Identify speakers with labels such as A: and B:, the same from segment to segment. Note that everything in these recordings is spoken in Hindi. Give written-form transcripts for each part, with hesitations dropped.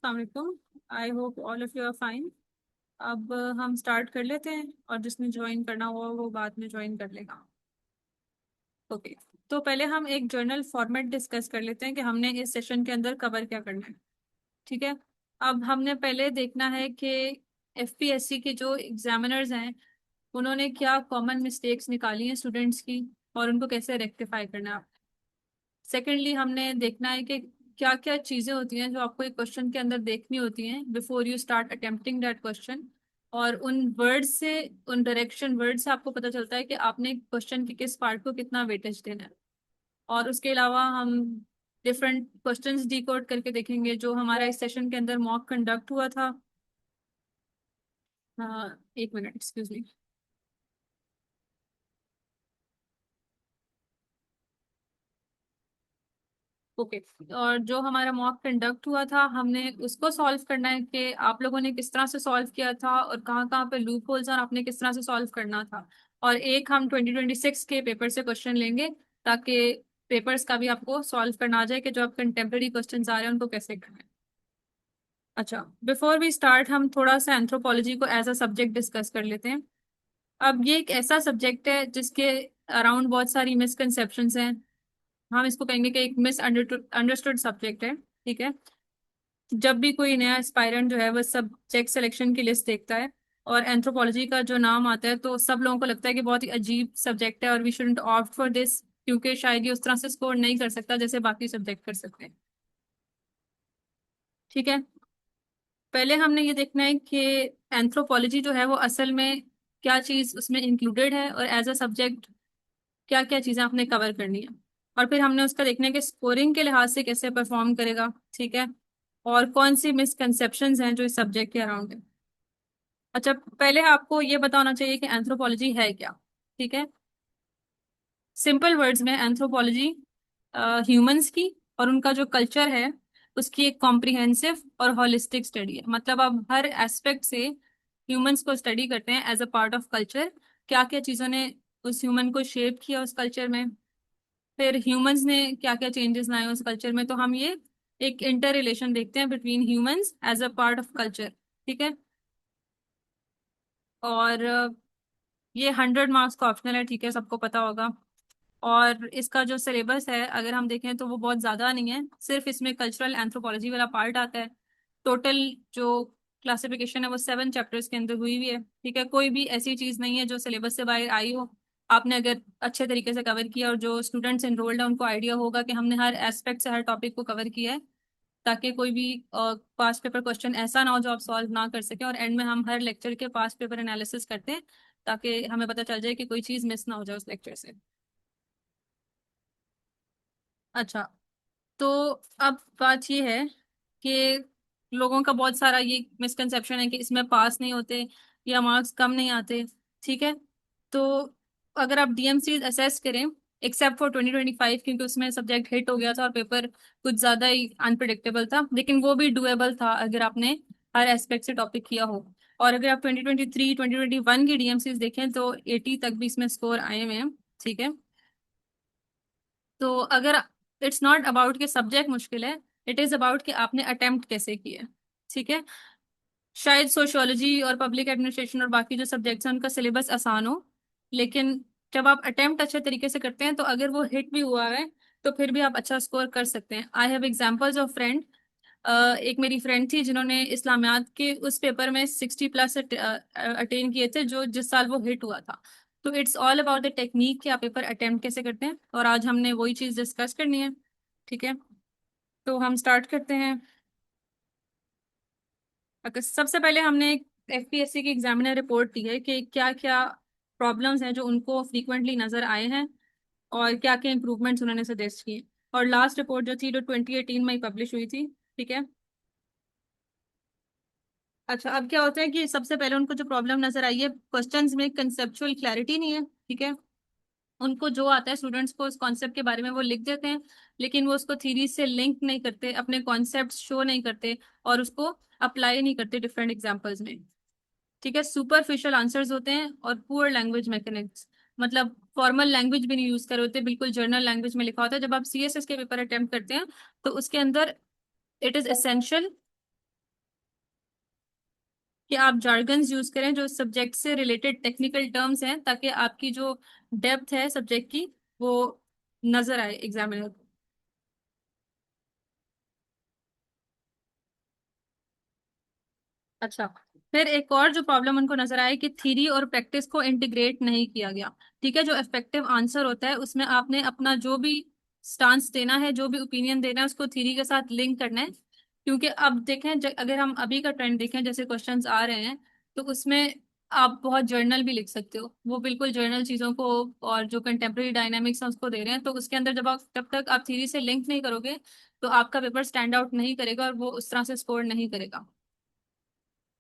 A: अस्सलाम वालेकुम। I hope all of you are fine. अब हम स्टार्ट कर लेते हैं और जिसने ज्वाइन करना हुआ वो बाद में ज्वाइन कर लेगा। ओके। तो पहले हम एक जर्नल फॉर्मेट डिस्कस कर लेते हैं कि हमने इस सेशन के अंदर कवर क्या करना है। ठीक है। अब हमने पहले देखना है कि एफपीएससी के जो एग्जामिनर्स हैं उन्होंने क्या कॉमन मिस्टेक्स निकाली हैं स्टूडेंट्स की और उनको कैसे रेक्टिफाई करना है। सेकेंडली हमने देखना है कि क्या क्या चीजें होती हैं जो आपको एक क्वेश्चन के अंदर देखनी होती हैं before you start attempting that question. और उन वर्ड से उन डायरेक्शन वर्ड से आपको पता चलता है कि आपने क्वेश्चन के किस पार्ट को कितना वेटेज देना है। और उसके अलावा हम डिफरेंट क्वेश्चंस डिकोड करके देखेंगे जो हमारा इस सेशन के अंदर मॉक कंडक्ट हुआ था। एक मिनट एक्सक्यूज मी। ओके। और जो हमारा मॉक कंडक्ट हुआ था हमने उसको सॉल्व करना है कि आप लोगों ने किस तरह से सॉल्व किया था और कहाँ कहाँ पे लूप होल्स और आपने किस तरह से सॉल्व करना था। और एक हम 2026 के पेपर से क्वेश्चन लेंगे ताकि पेपर्स का भी आपको सॉल्व करना आ जाए कि जो आप कंटेम्प्रेरी क्वेश्चन आ रहे हैं उनको कैसे करना है। अच्छा, बिफोर वी स्टार्ट हम थोड़ा सा एंथ्रोपोलॉजी को एज अ सब्जेक्ट डिस्कस कर लेते हैं। अब ये एक ऐसा सब्जेक्ट है जिसके अराउंड बहुत सारी मिसकंसेप्शंस हैं। हम इसको कहेंगे कि एक मिस अंडरस्टूड सब्जेक्ट है। ठीक है। जब भी कोई नया एस्पायरेंट जो है वो सब्जेक्ट सिलेक्शन की लिस्ट देखता है और एंथ्रोपोलॉजी का जो नाम आता है तो सब लोगों को लगता है कि बहुत ही अजीब सब्जेक्ट है और we shouldn't opt for this क्योंकि शायद ये उस तरह से स्कोर नहीं कर सकता जैसे बाकी सब्जेक्ट कर सकते हैं। ठीक है। पहले हमने ये देखना है कि एंथ्रोपोलॉजी जो है वो असल में क्या चीज़ उसमें इंक्लूडेड है और एज अ सब्जेक्ट क्या क्या चीज़ें आपने कवर करनी है। और फिर हमने उसका देखना है कि स्कोरिंग के लिहाज से कैसे परफॉर्म करेगा। ठीक है। और कौन सी मिसकंसेप्शंस हैं जो इस सब्जेक्ट के अराउंड है। अच्छा, पहले आपको ये बताना चाहिए कि एंथ्रोपोलॉजी है क्या। ठीक है। सिंपल वर्ड्स में एंथ्रोपोलॉजी ह्यूमंस की और उनका जो कल्चर है उसकी एक कॉम्प्रिहेंसिव और होलिस्टिक स्टडी है। मतलब आप हर एस्पेक्ट से ह्यूमंस को स्टडी करते हैं as a part of culture. क्या क्या चीज़ों ने उस ह्यूमन को शेप किया उस कल्चर में, फिर ह्यूमंस ने क्या क्या चेंजेस लाए उस कल्चर में। तो हम ये एक इंटर रिलेशन देखते हैं between humans as a part of culture. ठीक है। और ये 100 मार्क्स का ऑप्शनल है। ठीक है, सबको पता होगा। और इसका जो सिलेबस है अगर हम देखें तो वो बहुत ज़्यादा नहीं है, सिर्फ इसमें कल्चरल एंथ्रोपोलॉजी वाला पार्ट आता है। टोटल जो क्लासिफिकेशन है वो 7 चैप्टर्स के अंदर हुई हुई है। ठीक है, कोई भी ऐसी चीज़ नहीं है जो सिलेबस से बाहर आई हो। आपने अगर अच्छे तरीके से कवर किया और जो स्टूडेंट्स एनरोल्ड है उनको आइडिया होगा कि हमने हर एस्पेक्ट से हर टॉपिक को कवर किया है ताकि कोई भी पास्ट पेपर क्वेश्चन ऐसा ना हो जो आप सॉल्व ना कर सके। और एंड में हम हर लेक्चर के पास्ट पेपर एनालिसिस करते हैं ताकि हमें पता चल जाए कि कोई चीज़ मिस ना हो जाए उस लेक्चर से। अच्छा, तो अब बात ये है कि लोगों का बहुत सारा ये मिसकंसेप्शन है कि इसमें पास नहीं होते या मार्क्स कम नहीं आते। ठीक है। तो अगर आप डीएमसी असेस करें एक्सेप्ट फॉर 2025 क्योंकि उसमें सब्जेक्ट हिट हो गया था और पेपर कुछ ज़्यादा ही अनप्रडिक्टेबल था, लेकिन वो भी डुएबल था अगर आपने हर एस्पेक्ट से टॉपिक किया हो। और अगर आप 2023 2021 की डीएमसी देखें तो 80 तक भी इसमें स्कोर आए हुए हैं। ठीक है। तो अगर इट्स नॉट अबाउट कि सब्जेक्ट मुश्किल है, इट इज अबाउट कि आपने अटेम्प्ट कैसे किए। ठीक है। शायद सोशियोलॉजी और पब्लिक एडमिनिस्ट्रेशन और बाकी जो सब्जेक्ट्स हैं उनका सिलेबस आसान हो, लेकिन जब आप अटेम्प्ट अच्छे तरीके से करते हैं तो अगर वो हिट भी हुआ है तो फिर भी आप अच्छा स्कोर कर सकते हैं। I have examples of friend. एक मेरी फ्रेंड थी जिन्होंने इस्लामियात के उस पेपर में 60+ अटेन किए थे जो जिस साल वो हिट हुआ था। तो it's all about the technique कि आप पेपर अटेम्प्ट कैसे करते हैं और आज हमने वही चीज़ डिस्कस करनी है। ठीक है। तो हम स्टार्ट करते हैं। अगर सबसे पहले हमने एक एफपीएससी की एग्जामिनर रिपोर्ट दी है कि क्या क्या प्रॉब्लम्स हैं जो उनको फ्रीक्वेंटली नजर आए हैं और क्या क्या इंप्रूवमेंट्स उन्होंने सजेस्ट किए। और लास्ट रिपोर्ट जो थी जो 2018 में ही पब्लिश हुई थी। ठीक है। अच्छा, अब क्या होता है कि सबसे पहले उनको जो प्रॉब्लम नजर आई है क्वेश्चंस में कंसेप्चुअल क्लैरिटी नहीं है। ठीक है। उनको जो आता है स्टूडेंट्स को उस कॉन्सेप्ट के बारे में वो लिख देते हैं, लेकिन वो उसको थीरी से लिंक नहीं करते, अपने कॉन्सेप्ट शो नहीं करते और उसको अप्लाई नहीं करते डिफरेंट एग्जाम्पल्स में। ठीक है। सुपरफिशियल आंसर्स होते हैं और पुअर लैंग्वेज मैकेनिक्स, मतलब फॉर्मल लैंग्वेज भी नहीं यूज कर होते, बिल्कुल जर्नल लैंग्वेज में लिखा होता है। जब आप सीएसएस के पेपर अटेम्प्ट करते हैं तो उसके अंदर इट इज एसेंशियल कि आप जार्गन्स यूज करें जो सब्जेक्ट से रिलेटेड टेक्निकल टर्म्स हैं, ताकि आपकी जो डेप्थ है सब्जेक्ट की वो नजर आए एग्जामिनर को। अच्छा, फिर एक और जो प्रॉब्लम उनको नजर आए कि थ्योरी और प्रैक्टिस को इंटीग्रेट नहीं किया गया। ठीक है, जो इफेक्टिव आंसर होता है उसमें आपने अपना जो भी स्टांस देना है, जो भी ओपिनियन देना है, उसको थ्योरी के साथ लिंक करना है। क्योंकि अब देखें, अगर हम अभी का ट्रेंड देखें, जैसे क्वेश्चंस आ रहे हैं, तो उसमें आप बहुत जर्नल भी लिख सकते हो, वो बिल्कुल जर्नल चीजों को, और जो कंटेम्प्रेरी डायनामिक्स है उसको दे रहे हैं, तो उसके अंदर जब तक आप थ्योरी से लिंक नहीं करोगे, तो आपका पेपर स्टैंड आउट नहीं करेगा और वो उस तरह से स्कोर नहीं करेगा।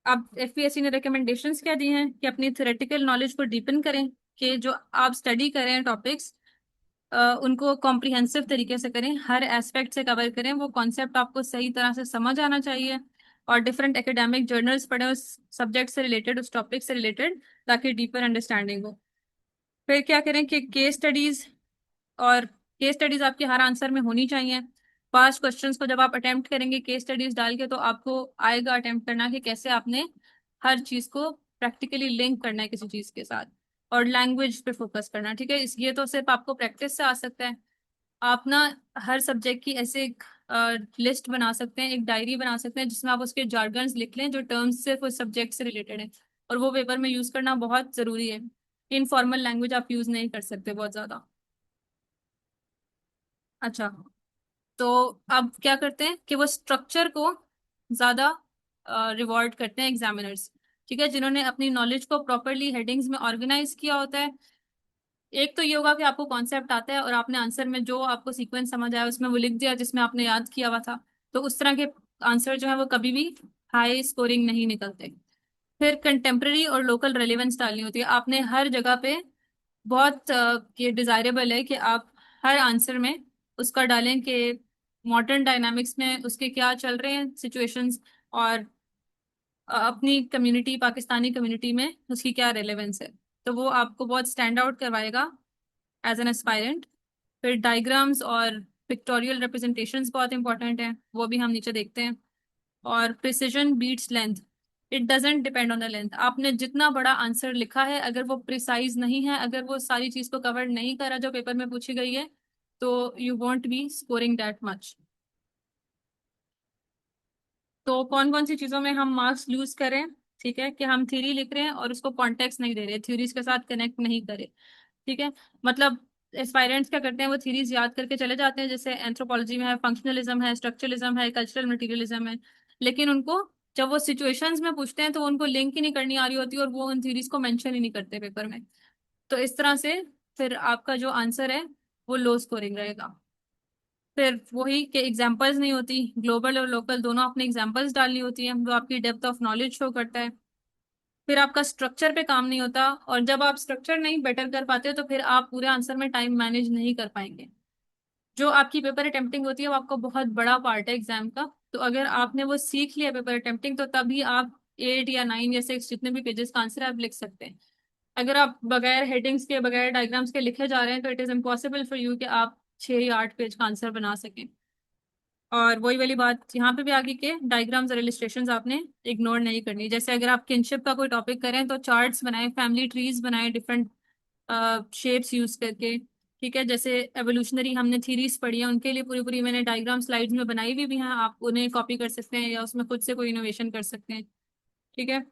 A: अब एफपीएससी ने रिकमेंडेशंस क्या दी हैं कि अपनी थ्योरेटिकल नॉलेज को डीपन करें, कि जो आप स्टडी करें टॉपिक्स, उनको कॉम्प्रिहेंसिव तरीके से करें, हर एस्पेक्ट से कवर करें, वो कॉन्सेप्ट आपको सही तरह से समझ आना चाहिए। और डिफरेंट एकेडमिक जर्नल्स पढ़ें उस सब्जेक्ट से रिलेटेड, उस टॉपिक से रिलेटेड, ताकि डीपर अंडरस्टैंडिंग हो। फिर क्या करें कि केस स्टडीज, और केस स्टडीज आपके हर आंसर में होनी चाहिए। पांच क्वेश्चंस को जब आप अटेम्प्ट करेंगे केस स्टडीज डाल के, तो आपको आएगा अटेम्प्ट करना कि कैसे आपने हर चीज को प्रैक्टिकली लिंक करना है किसी चीज के साथ। और लैंग्वेज पे फोकस करना, ठीक है, इस ये तो सिर्फ आपको प्रैक्टिस से आ सकता है। आप ना हर सब्जेक्ट की ऐसे एक लिस्ट बना सकते हैं, एक डायरी बना सकते हैं, जिसमें आप उसके जार्गन्स लिख लें जो टर्म्स सिर्फ उस सब्जेक्ट से रिलेटेड है। और वो पेपर में यूज करना बहुत जरूरी है। इनफॉर्मल लैंग्वेज आप यूज नहीं कर सकते बहुत ज्यादा। अच्छा, तो अब क्या करते हैं कि वो स्ट्रक्चर को ज्यादा रिवॉर्ड करते हैं एग्जामिनर्स। ठीक है, जिन्होंने अपनी नॉलेज को प्रॉपरली हेडिंग्स में ऑर्गेनाइज किया होता है। एक तो ये होगा कि आपको कॉन्सेप्ट आता है और आपने आंसर में जो आपको सीक्वेंस समझ आया उसमें वो लिख दिया जिसमें आपने याद किया हुआ था। तो उस तरह के आंसर जो है वो कभी भी हाई स्कोरिंग नहीं निकलते। फिर कंटेम्प्रेरी और लोकल रेलेवेंस डालनी होती है आपने हर जगह पे। बहुत ये डिजायरेबल है कि आप हर आंसर में उसका डालें कि मॉडर्न डायनामिक्स में उसके क्या चल रहे हैं सिचुएशंस, और अपनी कम्युनिटी, पाकिस्तानी कम्युनिटी में उसकी क्या रेलेवेंस है। तो वो आपको बहुत स्टैंड आउट करवाएगा एज एन एस्पायरेंट। फिर डायग्राम्स और पिक्टोरियल रिप्रेजेंटेशंस बहुत इंपॉर्टेंट हैं, वो भी हम नीचे देखते हैं। और precision beats length. It doesn't depend on the length, आपने जितना बड़ा आंसर लिखा है अगर वो प्रिसाइज नहीं है, अगर वो सारी चीज को कवर नहीं करा जो पेपर में पूछी गई है, तो you want B scoring that much. तो कौन कौन सी चीजों में हम मार्क्स लूज करें? ठीक है, कि हम थ्योरी लिख रहे हैं और उसको कॉन्टेक्स्ट नहीं दे रहे, थ्योरीज के साथ कनेक्ट नहीं करे। ठीक है, मतलब एस्पायरेंट्स क्या करते हैं, वो थ्योरीज याद करके चले जाते हैं, जैसे एंथ्रोपोलॉजी में है फंक्शनलिज्म है, स्ट्रक्चरलिज्म है, कल्चरल मटेरियलिज्म है। लेकिन उनको जब वो सिचुएशंस में पूछते हैं तो उनको लिंक ही नहीं करनी आ रही होती और वो उन थ्योरीज को मेंशन ही नहीं करते पेपर में। तो इस तरह से फिर आपका जो आंसर है वो लो स्कोरिंग रहेगा। फिर वही के एग्जांपल्स नहीं होती, ग्लोबल और लोकल दोनों अपने एग्जांपल्स डालनी होती है, वो आपकी डेप्थ ऑफ नॉलेज शो करता है। फिर आपका स्ट्रक्चर पे काम नहीं होता, और जब आप स्ट्रक्चर नहीं बेटर कर पाते तो फिर आप पूरे आंसर में टाइम मैनेज नहीं कर पाएंगे। जो आपकी पेपर अटेम्प्टिंग होती है वो आपका बहुत बड़ा पार्ट है एग्जाम का। तो अगर आपने वो सीख लिया पेपर अटेम्प्टिंग, तो तभी आप 8 या 9 या 6 जितने भी पेजेस का आंसर आप लिख सकते हैं। अगर आप बगैर हेडिंग्स के, बगैर डायग्राम्स के लिखे जा रहे हैं, तो it is impossible for you कि आप 6 या 8 पेज का आंसर बना सकें। और वही वाली बात यहाँ पे भी आगे के डायग्राम्स और इलिस्ट्रेशंस आपने इग्नोर नहीं करनी। जैसे अगर आप किनशिप का कोई टॉपिक करें तो चार्ट्स बनाएं, फैमिली ट्रीज बनाएं, डिफरेंट शेप्स यूज करके। ठीक है, जैसे एवोल्यूशनरी हमने थीरीज पढ़ी है, उनके लिए पूरी पूरी मैंने डायग्राम स्लाइड्स में बनाई हुई भी हैं, आप उन्हें कॉपी कर सकते हैं या उसमें खुद से कोई इनोवेशन कर सकते हैं। ठीक है,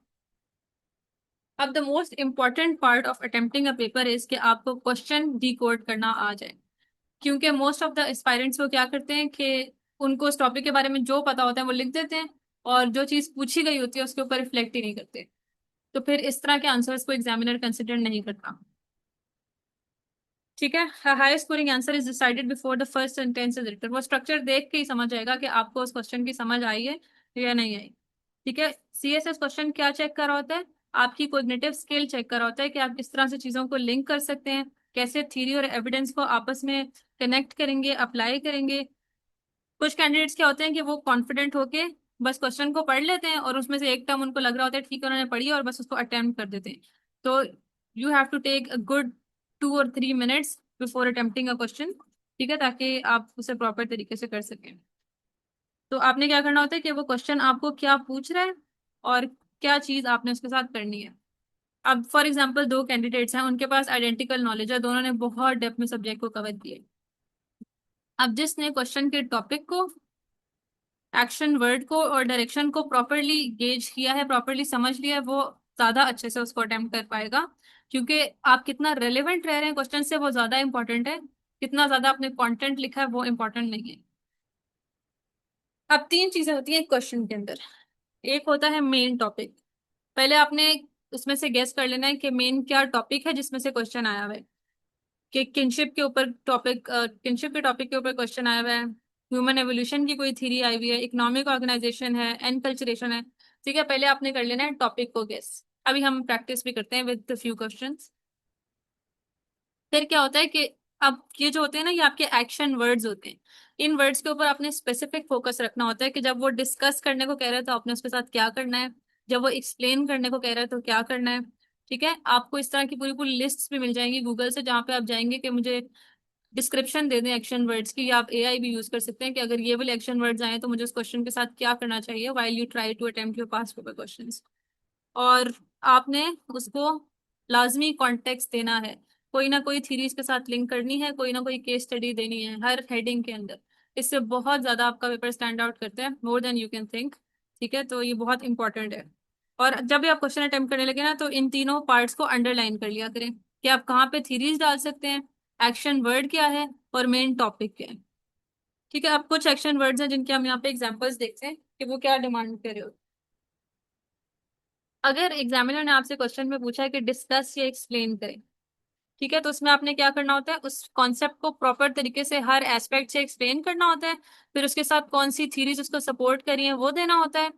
A: अब the most important part of attempting a paper is कि आपको क्वेश्चन डिकोड करना आ जाए। क्योंकि मोस्ट ऑफ द एस्पायरेंट्स वो क्या करते हैं कि उनको उस टॉपिक के बारे में जो पता होता है वो लिख देते हैं, और जो चीज पूछी गई होती है उसके ऊपर रिफ्लेक्ट ही नहीं करते। तो फिर इस तरह के आंसर्स को एग्जामिनर कंसिडर नहीं करता। ठीक है, high scoring answer is decided before the first sentence is written. वो स्ट्रक्चर देख के ही समझ जाएगा कि आपको उस क्वेश्चन की समझ आई है या नहीं आई। ठीक है, सीएसएस क्वेश्चन क्या चेक कर रहा होता है? आपकी कोग्निटिव स्किल चेक कर रहा होता है कि आप किस तरह से चीजों को लिंक कर सकते हैं, कैसे थ्योरी और एविडेंस को आपस में कनेक्ट करेंगे, अप्लाई करेंगे। कुछ कैंडिडेट्स क्या होते हैं कि वो कॉन्फिडेंट होके बस क्वेश्चन को पढ़ लेते हैं और उसमें से एक टर्म उनको लग रहा होता है ठीक है उन्होंने पढ़ी है, और बस उसको अटेम्प्ट कर देते हैं। तो you have to take a good 2 और 3 minutes before attempting a question. ठीक है, ताकि आप उसे प्रॉपर तरीके से कर सकें। तो आपने क्या करना होता है कि वो क्वेश्चन आपको क्या पूछ रहा है, और क्या चीज आपने उसके साथ करनी है। अब फॉर एग्जाम्पल दो कैंडिडेट्स हैं, उनके पास आइडेंटिकल नॉलेज है, दोनों ने बहुत डेप्थ में सब्जेक्ट को कवर किया। अब जिसने क्वेश्चन के टॉपिक को, एक्शन वर्ड को और डायरेक्शन को प्रॉपरली गेज किया है, प्रॉपरली समझ लिया है, वो ज्यादा अच्छे से उसको अटेम्प्ट कर पाएगा। क्योंकि आप कितना रेलेवेंट रह रहे हैं क्वेश्चन से, वो ज्यादा इंपॉर्टेंट है, कितना ज्यादा आपने कंटेंट लिखा है वो इंपॉर्टेंट नहीं है। अब तीन चीजें होती हैं एक क्वेश्चन के अंदर। एक होता है मेन टॉपिक। पहले आपने उसमें से गेस कर लेना है कि मेन क्या टॉपिक है जिसमें से क्वेश्चन आया हुआ है। कि किनशिप के ऊपर टॉपिक, किनशिप के टॉपिक के ऊपर क्वेश्चन आया हुआ है, ह्यूमन एवोल्यूशन की कोई थ्योरी आई हुई है, इकोनॉमिक ऑर्गेनाइजेशन है, एनकल्चरेशन है। ठीक है, पहले आपने कर लेना है टॉपिक को गेस। अभी हम प्रैक्टिस भी करते हैं विद फ्यू क्वेश्चंस। फिर क्या होता है कि अब ये जो होते हैं ना, ये आपके एक्शन वर्ड्स होते हैं। इन वर्ड्स के ऊपर आपने स्पेसिफिक फोकस रखना होता है कि जब वो डिस्कस करने को कह रहे हैं तो आपने उसके साथ क्या करना है, जब वो एक्सप्लेन करने को कह रहे हैं तो क्या करना है। ठीक है, आपको इस तरह की पूरी पूरी लिस्ट भी मिल जाएंगी गूगल से, जहाँ पे आप जाएंगे कि मुझे डिस्क्रिप्शन दे दें एक्शन वर्ड्स की, या आप एआई भी यूज कर सकते हैं कि अगर ये वाले एक्शन वर्ड्स आए तो मुझे उस क्वेश्चन के साथ क्या करना चाहिए while you try to attempt your past paper questions. और आपने उसको लाजमी कॉन्टेक्स्ट देना है, कोई ना कोई थीरीज के साथ लिंक करनी है, कोई ना कोई केस स्टडी देनी है हर हेडिंग के अंदर। इससे बहुत ज्यादा आपका पेपर स्टैंड आउट करता है, more than you can think. ठीक है, तो ये बहुत इंपॉर्टेंट है। और जब भी आप क्वेश्चन अटेम्प्ट करने लगे ना, तो इन तीनों पार्ट्स को अंडरलाइन कर लिया करें कि आप कहाँ पे थीरीज डाल सकते हैं, एक्शन वर्ड क्या है, और मेन टॉपिक क्या है। ठीक है, अब कुछ एक्शन वर्ड्स हैं जिनके हम यहाँ पे एग्जांपल्स देखते हैं कि वो क्या डिमांड कर रहे हो। अगर एग्जामिनर ने आपसे क्वेश्चन में पूछा है कि डिस्कस या एक्सप्लेन करें, ठीक है, तो उसमें आपने क्या करना होता है, उस कॉन्सेप्ट को प्रॉपर तरीके से हर एस्पेक्ट से एक्सप्लेन करना होता है। फिर उसके साथ कौन सी थीरीज उसको सपोर्ट करी है वो देना होता है,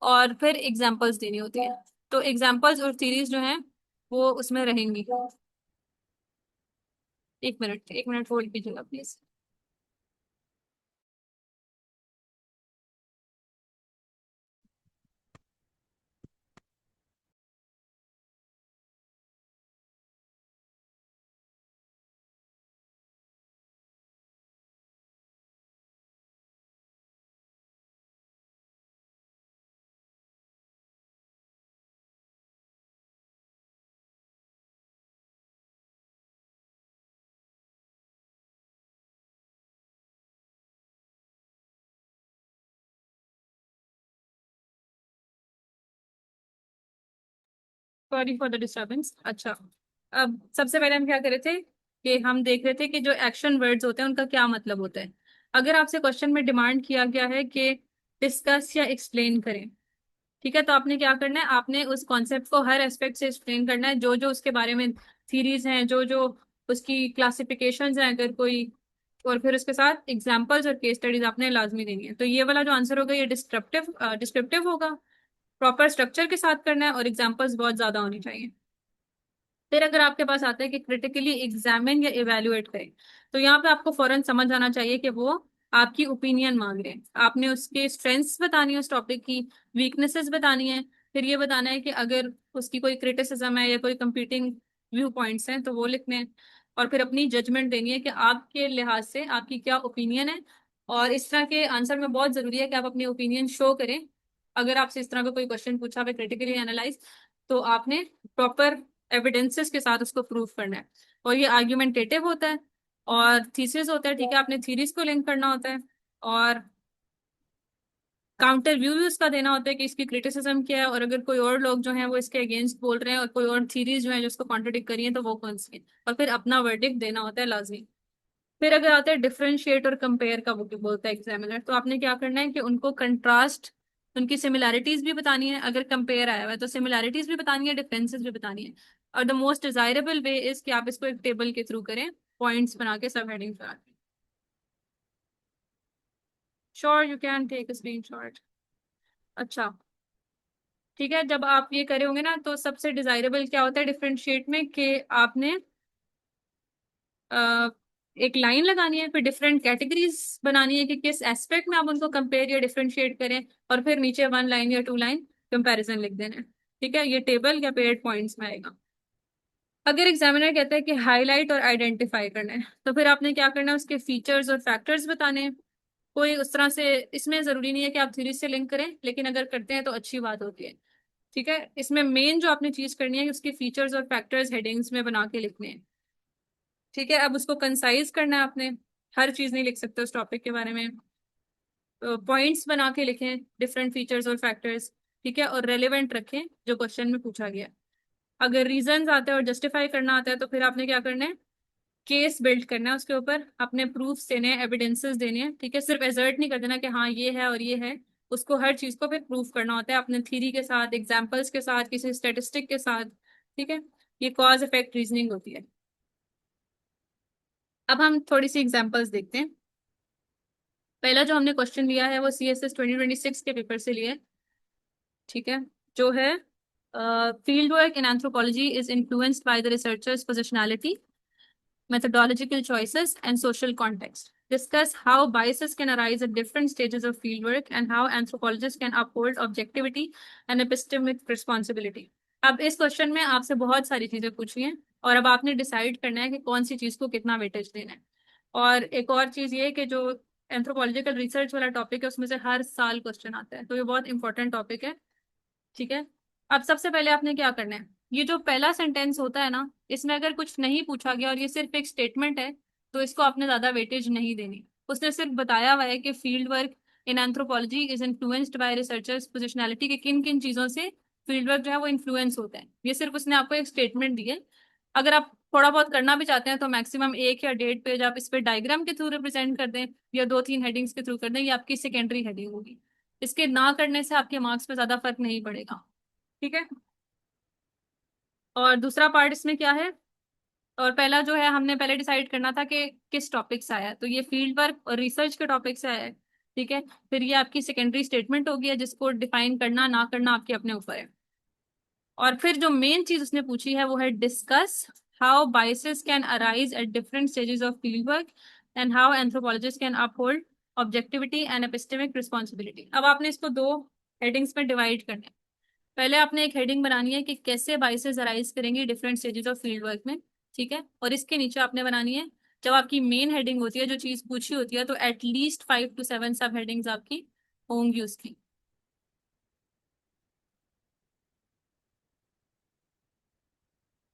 A: और फिर एग्जांपल्स देनी होती है। तो एग्जांपल्स और थीरीज जो हैं वो उसमें रहेंगी। एक मिनट होल्ड कीजिएगा please. Sorry for the disturbance. अच्छा, अब सबसे पहले हम क्या कर रहे थे कि हम देख रहे थे कि जो एक्शन वर्ड्स होते हैं उनका क्या मतलब होता है। अगर आपसे क्वेश्चन में डिमांड किया गया है कि डिस्कस या एक्सप्लेन करें, ठीक है, तो आपने क्या करना है, आपने उस कॉन्सेप्ट को हर एस्पेक्ट से एक्सप्लेन करना है, जो जो उसके बारे में थीरीज हैं, जो जो उसकी क्लासिफिकेशंस हैं अगर कोई, और फिर उसके साथ एग्जांपल्स और केस स्टडीज आपने लाजमी देनी है। तो ये वाला जो आंसर होगा ये डिस्क्रिप्टिव डिस्क्रिप्टिव होगा, प्रॉपर स्ट्रक्चर के साथ करना है, और एग्जांपल्स बहुत ज्यादा होनी चाहिए। फिर अगर आपके पास आता है कि क्रिटिकली एग्जामिन या इवेल्युएट करें, तो यहाँ पे आपको फौरन समझ आना चाहिए कि वो आपकी ओपिनियन मांग रहे हैं। आपने उसके स्ट्रेंथ्स बतानी है, उस टॉपिक की वीकनेसेस बतानी है, फिर ये बताना है कि अगर उसकी कोई क्रिटिसिज्म है या कोई कंपीटिंग व्यू पॉइंट्स हैं तो वो लिखने हैं। और फिर अपनी जजमेंट देनी है कि आपके लिहाज से आपकी क्या ओपिनियन है। और इस तरह के आंसर में बहुत जरूरी है कि आप अपनी ओपिनियन शो करें। अगर आपसे इस तरह का कोई क्वेश्चन पूछा है क्रिटिकली एनालाइज, तो आपने प्रॉपर एविडेंसेस के साथ उसको प्रूव करना है। और ये आर्ग्यूमेंटेटिव होता है, और थीसिस होता है। ठीक है, आपने थीरीज को लिंक करना होता है, और काउंटर व्यू भी उसका देना होता है कि इसकी क्रिटिसिज्म क्या है, और अगर कोई और लोग जो हैं वो इसके अगेंस्ट बोल रहे हैं और कोई और थीरीज जो है जो उसको कॉन्ट्रडिक्ट करी है तो वो कौन सी है, और फिर अपना वर्डिक्ट देना होता है लाजमी। फिर अगर आता है डिफरेंशिएट और कंपेयर का, वो क्या बोलता है एग्जामिनर, तो आपने क्या करना है कि उनको कंट्रास्ट, उनकी सिमिलैरिटीज भी बतानी है, अगर कंपेयर आया हुआ है तो सिमिलैरिटीज भी बतानी है, डिफरेंसेस भी बतानी है। और the most desirable way is कि आप इसको एक टेबल के थ्रू करें, पॉइंट्स बना के, सब हेडिंग बना के। Sure, you can take a screenshot. अच्छा, ठीक है, जब आप ये करे होंगे ना, तो सबसे डिजायरेबल क्या होता है डिफरेंशिएट में, कि आपने अ, एक लाइन लगानी है, फिर डिफरेंट कैटेगरीज बनानी है कि किस एस्पेक्ट में आप उनको कंपेयर या डिफरेंशिएट करें, और फिर नीचे 1 लाइन या 2 लाइन कंपैरिजन लिख देना है। ठीक है, ये टेबल या पेड पॉइंट्स में आएगा। अगर एग्जामिनर कहता है कि हाईलाइट और आइडेंटिफाई करना है, तो फिर आपने क्या करना है, उसके फीचर्स और फैक्टर्स बताने हैं। कोई उस तरह से, इसमें जरूरी नहीं है कि आप थ्योरी से लिंक करें, लेकिन अगर करते हैं तो अच्छी बात होती है। ठीक है, इसमें मेन जो आपने चीज करनी है उसके फीचर्स और फैक्टर्स हेडिंग्स में बना के लिखने हैं। ठीक है, अब उसको कंसाइज करना है आपने, हर चीज नहीं लिख सकते उस टॉपिक के बारे में। पॉइंट्स बना के लिखें डिफरेंट फीचर्स और फैक्टर्स। ठीक है, और रेलेवेंट रखें जो क्वेश्चन में पूछा गया। अगर रीजंस आते हैं और जस्टिफाई करना आता है तो फिर आपने क्या करना है, केस बिल्ड करना है उसके ऊपर, अपने प्रूफ्स देने हैं, एविडेंसेस देने हैं। ठीक है, सिर्फ एजर्ट नहीं कर देना कि हाँ ये है और ये है, उसको हर चीज को फिर प्रूफ करना होता है अपने थ्योरी के साथ, एग्जांपल्स के साथ, किसी स्टेटिस्टिक के साथ। ठीक है, ये कॉज इफेक्ट रीजनिंग होती है। अब हम थोड़ी सी एग्जांपल्स देखते हैं। पहला जो हमने क्वेश्चन लिया है वो CSS 2026 के पेपर से लिया है। ठीक है, जो है field work in anthropology is influenced by the researchers personality, methodological choices, and social context. Discuss how biases can arise at different stages of fieldwork and how anthropologists can uphold objectivity and epistemic responsibility. अब इस क्वेश्चन में आपसे बहुत सारी चीजें पूछी हैं और अब आपने डिसाइड करना है कि कौन सी चीज को कितना वेटेज देना है। और एक और चीज ये है कि जो एंथ्रोपोलॉजिकल रिसर्च वाला टॉपिक है उसमें से हर साल क्वेश्चन आता है, तो ये बहुत इंपॉर्टेंट टॉपिक है। ठीक है, अब सबसे पहले आपने क्या करना है, ये जो पहला सेंटेंस होता है ना, इसमें अगर कुछ नहीं पूछा गया और ये सिर्फ एक स्टेटमेंट है तो इसको आपने ज्यादा वेटेज नहीं देनी। उसने सिर्फ बताया हुआ है कि field work in anthropology is influenced by researchers personality, के किन किन चीजों से फील्ड वर्क जो है वो इन्फ्लुएंस होता है। ये सिर्फ उसने आपको एक स्टेटमेंट दी है। अगर आप थोड़ा बहुत करना भी चाहते हैं तो मैक्सिमम 1 या 1.5 पेज आप इस पे डायग्राम के थ्रू रिप्रेजेंट कर दें या 2-3 हेडिंग्स के थ्रू कर दें, ये आपकी सेकेंडरी हेडिंग होगी। इसके ना करने से आपके मार्क्स पे ज्यादा फर्क नहीं पड़ेगा। ठीक है, और दूसरा पार्ट इसमें क्या है, और पहला जो है हमने पहले डिसाइड करना था कि किस टॉपिक से आया है, तो ये फील्ड वर्क और रिसर्च के टॉपिक से आया है। ठीक है, फिर ये आपकी सेकेंडरी स्टेटमेंट होगी जिसको डिफाइन करना ना करना आपके अपने ऊपर है। और फिर जो मेन चीज उसने पूछी है वो है discuss how biases can arise at different stages of field work and how anthropologist can uphold objectivity and epistemic responsibility. अब आपने इसको दो हेडिंग्स में डिवाइड करना है। पहले आपने एक हेडिंग बनानी है कि कैसे बाइसेस अराइज करेंगी different stages of field work में। ठीक है, और इसके नीचे आपने बनानी है, जब आपकी मेन हेडिंग होती है जो चीज पूछी होती है, तो एटलीस्ट 5 to 7 सब हेडिंग्स आपकी होंगी उसकी।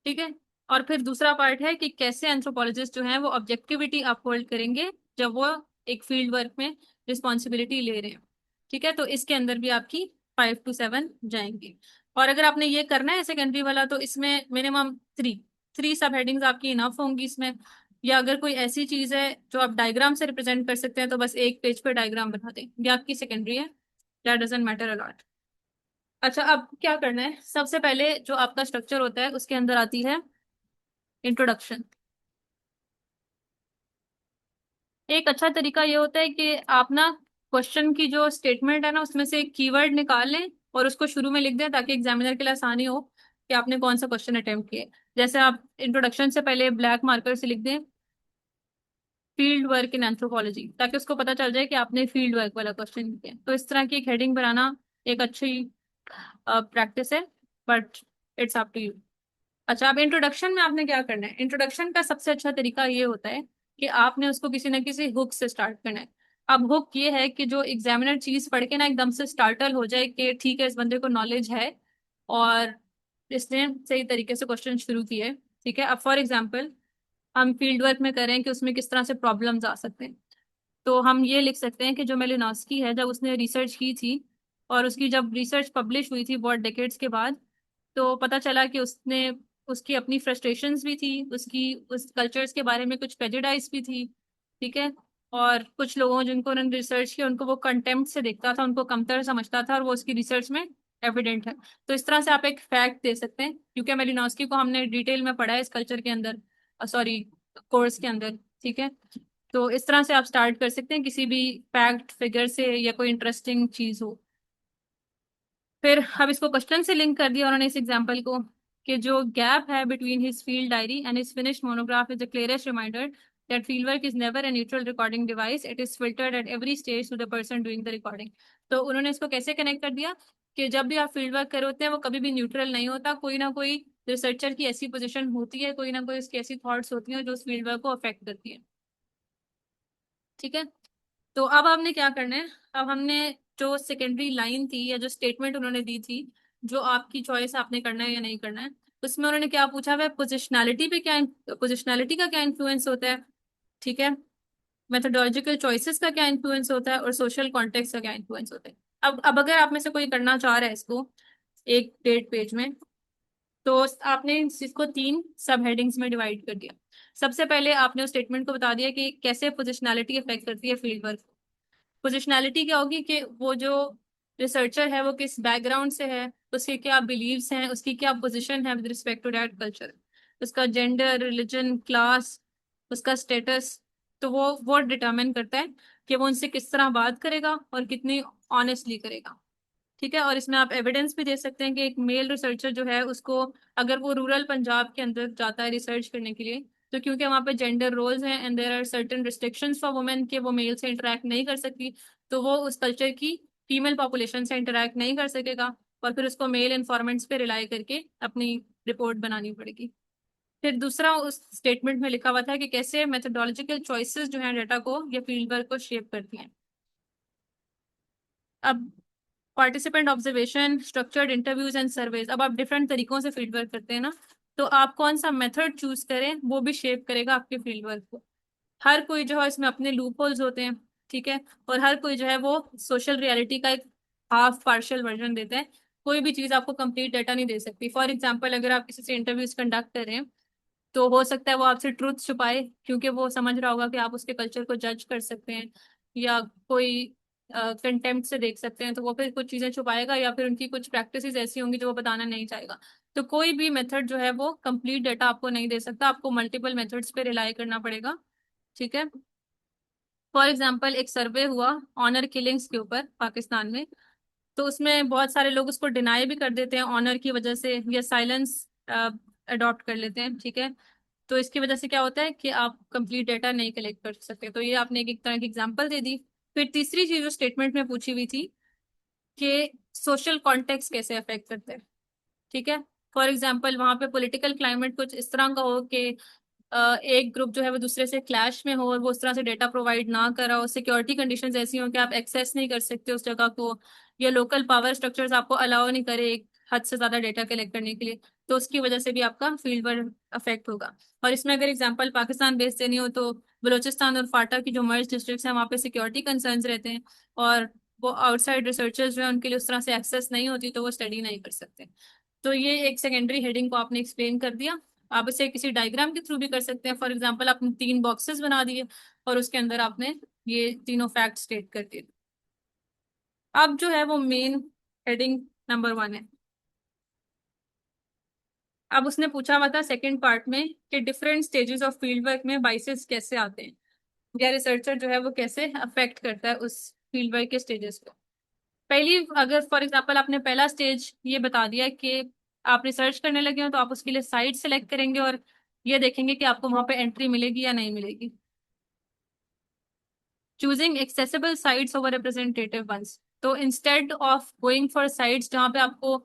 A: ठीक है, और फिर दूसरा पार्ट है कि कैसे एंथ्रोपोलॉजिस्ट जो है वो ऑब्जेक्टिविटी अपहोल्ड करेंगे जब वो एक फील्ड वर्क में रिस्पॉन्सिबिलिटी ले रहे हैं। ठीक है, तो इसके अंदर भी आपकी 5 to 7 जाएंगी। और अगर आपने ये करना है सेकेंडरी वाला तो इसमें मिनिमम थ्री थ्री सब हेडिंग्स आपकी इनफ होंगी इसमें। या अगर कोई ऐसी चीज है जो आप डायग्राम से रिप्रेजेंट कर सकते हैं तो बस एक पेज पर डायग्राम बना दें, ये आपकी सेकेंडरी है, दैट डजंट मैटर अलॉट। अच्छा, अब क्या करना है, सबसे पहले जो आपका स्ट्रक्चर होता है उसके अंदर आती है इंट्रोडक्शन। एक अच्छा तरीका ये होता है कि आप ना क्वेश्चन की जो स्टेटमेंट है ना उसमें से एक कीवर्ड निकाल लें और उसको शुरू में लिख दें ताकि एग्जामिनर के लिए आसानी हो कि आपने कौन सा क्वेश्चन अटेम्प्ट किया है। जैसे आप इंट्रोडक्शन से पहले ब्लैक मार्कर से लिख दें फील्ड वर्क इन एंथ्रोपोलॉजी, ताकि उसको पता चल जाए कि आपने फील्ड वर्क वाला क्वेश्चन किया है। तो इस तरह की एक हेडिंग बनाना एक अच्छी प्रैक्टिस है, but it's up to you. अच्छा, अब इंट्रोडक्शन में आपने क्या करना है, इंट्रोडक्शन का सबसे अच्छा तरीका ये होता है कि आपने उसको किसी ना किसी हुक से स्टार्ट करना है। अब हुक ये है कि जो एग्जामिनर चीज पढ़ के ना एकदम से स्टार्टल हो जाए कि ठीक है इस बंदे को नॉलेज है और इसने सही तरीके से क्वेश्चन शुरू किए। ठीक है, अब फॉर एग्जाम्पल हम फील्ड वर्क में करें कि उसमें किस तरह से प्रॉब्लम्स आ सकते हैं, तो हम ये लिख सकते हैं कि जो मेलिनोस्की है जब उसने रिसर्च की थी और उसकी जब रिसर्च पब्लिश हुई थी बहुत डेकेड्स के बाद, तो पता चला कि उसने उसकी अपनी फ्रस्ट्रेशंस भी थी, उसकी उस कल्चर्स के बारे में कुछ प्रेजुडाइज भी थी। ठीक है, और कुछ लोगों जिनको उन्होंने रिसर्च किया उनको वो कंटेम्प्ट से देखता था, उनको कमतर समझता था, और वो उसकी रिसर्च में एविडेंट है। तो इस तरह से आप एक फैक्ट दे सकते हैं, क्योंकि मेलिनोस्की को हमने डिटेल में पढ़ा है इस कल्चर के अंदर, सॉरी कोर्स के अंदर। ठीक है, तो इस तरह से आप स्टार्ट कर सकते हैं किसी भी फैक्ट फिगर से या कोई इंटरेस्टिंग चीज हो। फिर अब इसको क्वेश्चन से लिंक कर दिया उन्होंने इस एग्जांपल को, कि जो गैप है between his field diary and his finished monograph is the clearest reminder that field work is never a neutral recording device, it is filtered at every stage to the person doing the recording। तो उन्होंने इसको कैसे कनेक्ट कर दिया कि जब भी आप फील्ड वर्क कर रहे होते हैं वो कभी भी न्यूट्रल नहीं होता, कोई ना कोई रिसर्चर की ऐसी पोजीशन होती है, कोई ना कोई उसकी ऐसी थॉट्स होती हैं जो उस फील्ड वर्क को अफेक्ट करती है। ठीक है, तो अब हमने क्या करना है, अब हमने जो सेकेंडरी लाइन थी या जो स्टेटमेंट उन्होंने दी थी जो आपकी चॉइस आपने करना है या नहीं करना है। उसमें उन्होंने क्या पूछा हुआ है, पोजिशनैलिटी पे क्या, पोजिशनैलिटी का क्या इन्फ्लुएंस होता है, ठीक है, मेथोडोलॉजिकल चॉइसेस का क्या इन्फ्लुएंस होता है, और सोशल कॉन्टेक्स्ट का क्या इन्फ्लुएंस होता है। अब अगर आप में से कोई करना चाह रहा है इसको एक डेट पेज में, तो आपने इसको तीन सब हेडिंग्स में डिवाइड कर दिया। सबसे पहले आपने उस स्टेटमेंट को बता दिया कि कैसे पोजिशनैलिटी अफेक्ट करती है फील्ड वर्क। पोजिशनैलिटी क्या होगी कि वो जो रिसर्चर है वो किस बैकग्राउंड से है, उसके क्या बिलीव्स हैं, उसकी क्या पोजीशन है with respect to that culture, उसका जेंडर, रिलीजन, क्लास, उसका स्टेटस। तो वो डिटरमिन करता है कि वो उनसे किस तरह बात करेगा और कितनी ऑनेस्टली करेगा। ठीक है, और इसमें आप एविडेंस भी दे सकते हैं कि एक मेल रिसर्चर जो है उसको, अगर वो रूरल पंजाब के अंदर जाता है रिसर्च करने के लिए, तो क्योंकि वहाँ पे जेंडर रोल्स हैं and there are certain restrictions for women कि वो मेल से इंटरेक्ट नहीं कर सकती, तो वो उस कल्चर की फीमेल पॉपुलेशन से इंटरेक्ट नहीं कर सकेगा, और फिर उसको मेल इन्फॉर्मेंट्स पे रिलाई करके अपनी रिपोर्ट बनानी पड़ेगी। फिर दूसरा उस स्टेटमेंट में लिखा हुआ था कि कैसे मेथोडोलॉजिकल चॉइसेस जो है डाटा को या फील्ड वर्क को शेप करती हैं। अब participant observation, structured interviews and surveys, अब आप डिफरेंट तरीकों से फील्ड वर्क करते हैं ना, तो आप कौन सा मेथड चूज करें वो भी शेप करेगा आपके फील्ड वर्क को। हर कोई जो है इसमें अपने लूप होल्स होते हैं, ठीक है, और हर कोई जो है वो सोशल रियलिटी का एक हाफ पार्शियल वर्जन देता है। कोई भी चीज आपको कंप्लीट डाटा नहीं दे सकती। फॉर एग्जाम्पल, अगर आप किसी से इंटरव्यूज कंडक्ट कर रहे हैं, तो हो सकता है वो आपसे ट्रूथ छुपाए क्योंकि वो समझ रहा होगा कि आप उसके कल्चर को जज कर सकते हैं, या कोई कंटेम्प्ट से देख सकते हैं, तो वो फिर कुछ चीजें छुपाएगा, या फिर उनकी कुछ प्रैक्टिसेस ऐसी होंगी जो वो बताना नहीं चाहेगा। तो कोई भी मेथड जो है वो कंप्लीट डाटा आपको नहीं दे सकता, आपको मल्टीपल मेथड्स पे रिलाई करना पड़ेगा। ठीक है, फॉर एग्जाम्पल एक सर्वे हुआ ऑनर किलिंग्स के ऊपर पाकिस्तान में, तो उसमें बहुत सारे लोग उसको डिनाई भी कर देते हैं ऑनर की वजह से, या साइलेंस अडॉप्ट कर लेते हैं, ठीक है। तो इसकी वजह से क्या होता है कि आप कंप्लीट डाटा नहीं कलेक्ट कर सकते। तो ये आपने एक तरह की एग्जांपल दे दी। फिर तीसरी चीज जो स्टेटमेंट में पूछी हुई थी कि सोशल कॉन्टेक्स्ट कैसे अफेक्ट करते हैं, ठीक है। फॉर एग्जाम्पल वहां पे पॉलिटिकल क्लाइमेट कुछ इस तरह का हो कि एक ग्रुप जो है वो दूसरे से क्लैश में हो और वो उस तरह से डेटा प्रोवाइड ना कर रहा हो, सिक्योरिटी कंडीशंस ऐसी हो कि आप एक्सेस नहीं कर सकते उस जगह को, या लोकल पावर स्ट्रक्चर्स आपको अलाउ नहीं करे एक हद से ज्यादा डेटा कलेक्ट करने के लिए, तो उसकी वजह से भी आपका फील्ड वर्क अफेक्ट होगा। और इसमें अगर एग्जांपल पाकिस्तान बेस्ड देनी हो, तो बलोचिस्तान और फाटा की जो मर्ज डिस्ट्रिक्ट्स हैं वहाँ पे सिक्योरिटी कंसर्न्स रहते हैं, और वो आउटसाइड रिसर्चर्स जो है उनके लिए उस तरह से एक्सेस नहीं होती, तो वो स्टडी नहीं कर सकते। तो ये एक सेकेंडरी हेडिंग को आपने एक्सप्लेन कर दिया। आप इसे किसी डायग्राम के थ्रू भी कर सकते हैं। फॉर एग्जांपल आपने तीन बॉक्सेस बना दिए और उसके अंदर आपने ये तीनों फैक्ट स्टेट कर दिए। अब जो है वो मेन हेडिंग नंबर 1 है। अब उसने पूछा हुआ था सेकंड पार्ट में कि different stages of field work में बाइसेस कैसे आते हैं, या रिसर्चर जो है वो कैसे अफेक्ट करता है उस फील्ड वर्क के स्टेजेस को। पहली, अगर फॉर एग्जांपल आपने पहला स्टेज ये बता दिया कि आप रिसर्च करने लगे हो, तो आप उसके लिए साइट सेलेक्ट करेंगे और ये देखेंगे कि आपको वहां पे एंट्री मिलेगी या नहीं मिलेगी। Choosing accessible sites over representative ones, तो instead of going for sites जहाँ पे आपको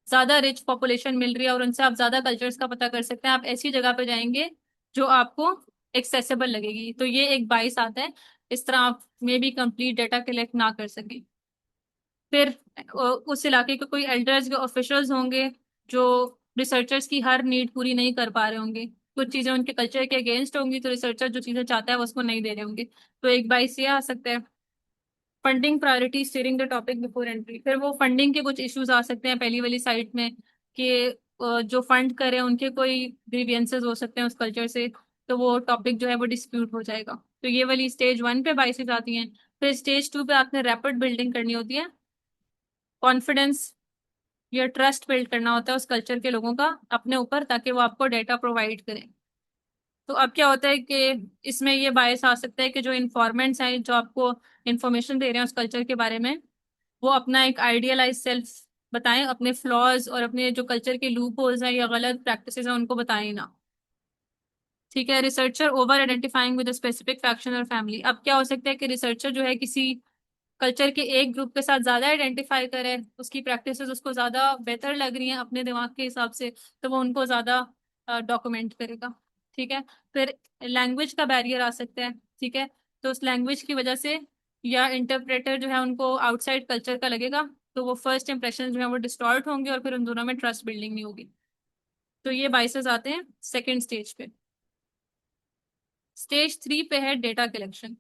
A: ज्यादा रिच पॉपुलेशन मिल रही है और उनसे आप ज्यादा कल्चर्स का पता कर सकते हैं, आप ऐसी जगह पे जाएंगे जो आपको एक्सेसिबल लगेगी। तो ये एक बाइस आता है, इस तरह आप may be complete data collect ना कर सके। फिर उस इलाके के कोई एल्डर्स या ऑफिशियल्स होंगे जो रिसर्चर्स की हर नीड पूरी नहीं कर पा रहे होंगे, कुछ चीजें उनके कल्चर के अगेंस्ट होंगी, तो रिसर्चर जो चीजें चाहता है वो उसको नहीं दे रहे होंगे, तो एक बाइस ये आ सकता है। Funding priority steering the topic before entry, फिर वो फंडिंग के कुछ इश्यूज आ सकते हैं पहली वाली साइट में कि जो फंड करे उनके कोई ग्रीवियंसेस हो सकते हैं उस कल्चर से, तो वो टॉपिक जो है वो डिस्प्यूट हो जाएगा। तो ये वाली स्टेज 1 पे बाइसेस आती हैं। फिर स्टेज 2 पे आपने रैपिड बिल्डिंग करनी होती है, कॉन्फिडेंस या ट्रस्ट बिल्ड करना होता है उस कल्चर के लोगों का अपने ऊपर, ताकि वो आपको डेटा प्रोवाइड करें। तो अब क्या होता है कि इसमें ये बायस आ सकता है कि जो इन्फॉर्मेंट्स हैं जो आपको इंफॉर्मेशन दे रहे हैं उस कल्चर के बारे में, वो अपना एक आइडियलाइज सेल्फ बताएं, अपने फ्लॉज और अपने जो कल्चर के लूप होल्स हैं या गलत प्रैक्टिसेस हैं उनको बताएं ना। ठीक है, researcher over identifying with specific faction और फैमिली, अब क्या हो सकता है कि रिसर्चर जो है किसी कल्चर के एक ग्रुप के साथ ज्यादा आइडेंटिफाई करे, उसकी प्रैक्टिसेस उसको ज्यादा बेहतर लग रही हैं अपने दिमाग के हिसाब से, तो वो उनको ज्यादा डॉक्यूमेंट करेगा। ठीक है, फिर लैंग्वेज का बैरियर आ सकता है, ठीक है, तो उस लैंग्वेज की वजह से या इंटरप्रेटर जो है उनको आउटसाइड कल्चर का लगेगा, तो वो फर्स्ट इंप्रेशन जो है वो डिस्टॉर्ट होंगे और फिर उन दोनों में ट्रस्ट बिल्डिंग नहीं होगी। तो ये बाइसेस आते हैं सेकेंड स्टेज पे। स्टेज 3 पे है डेटा कलेक्शन।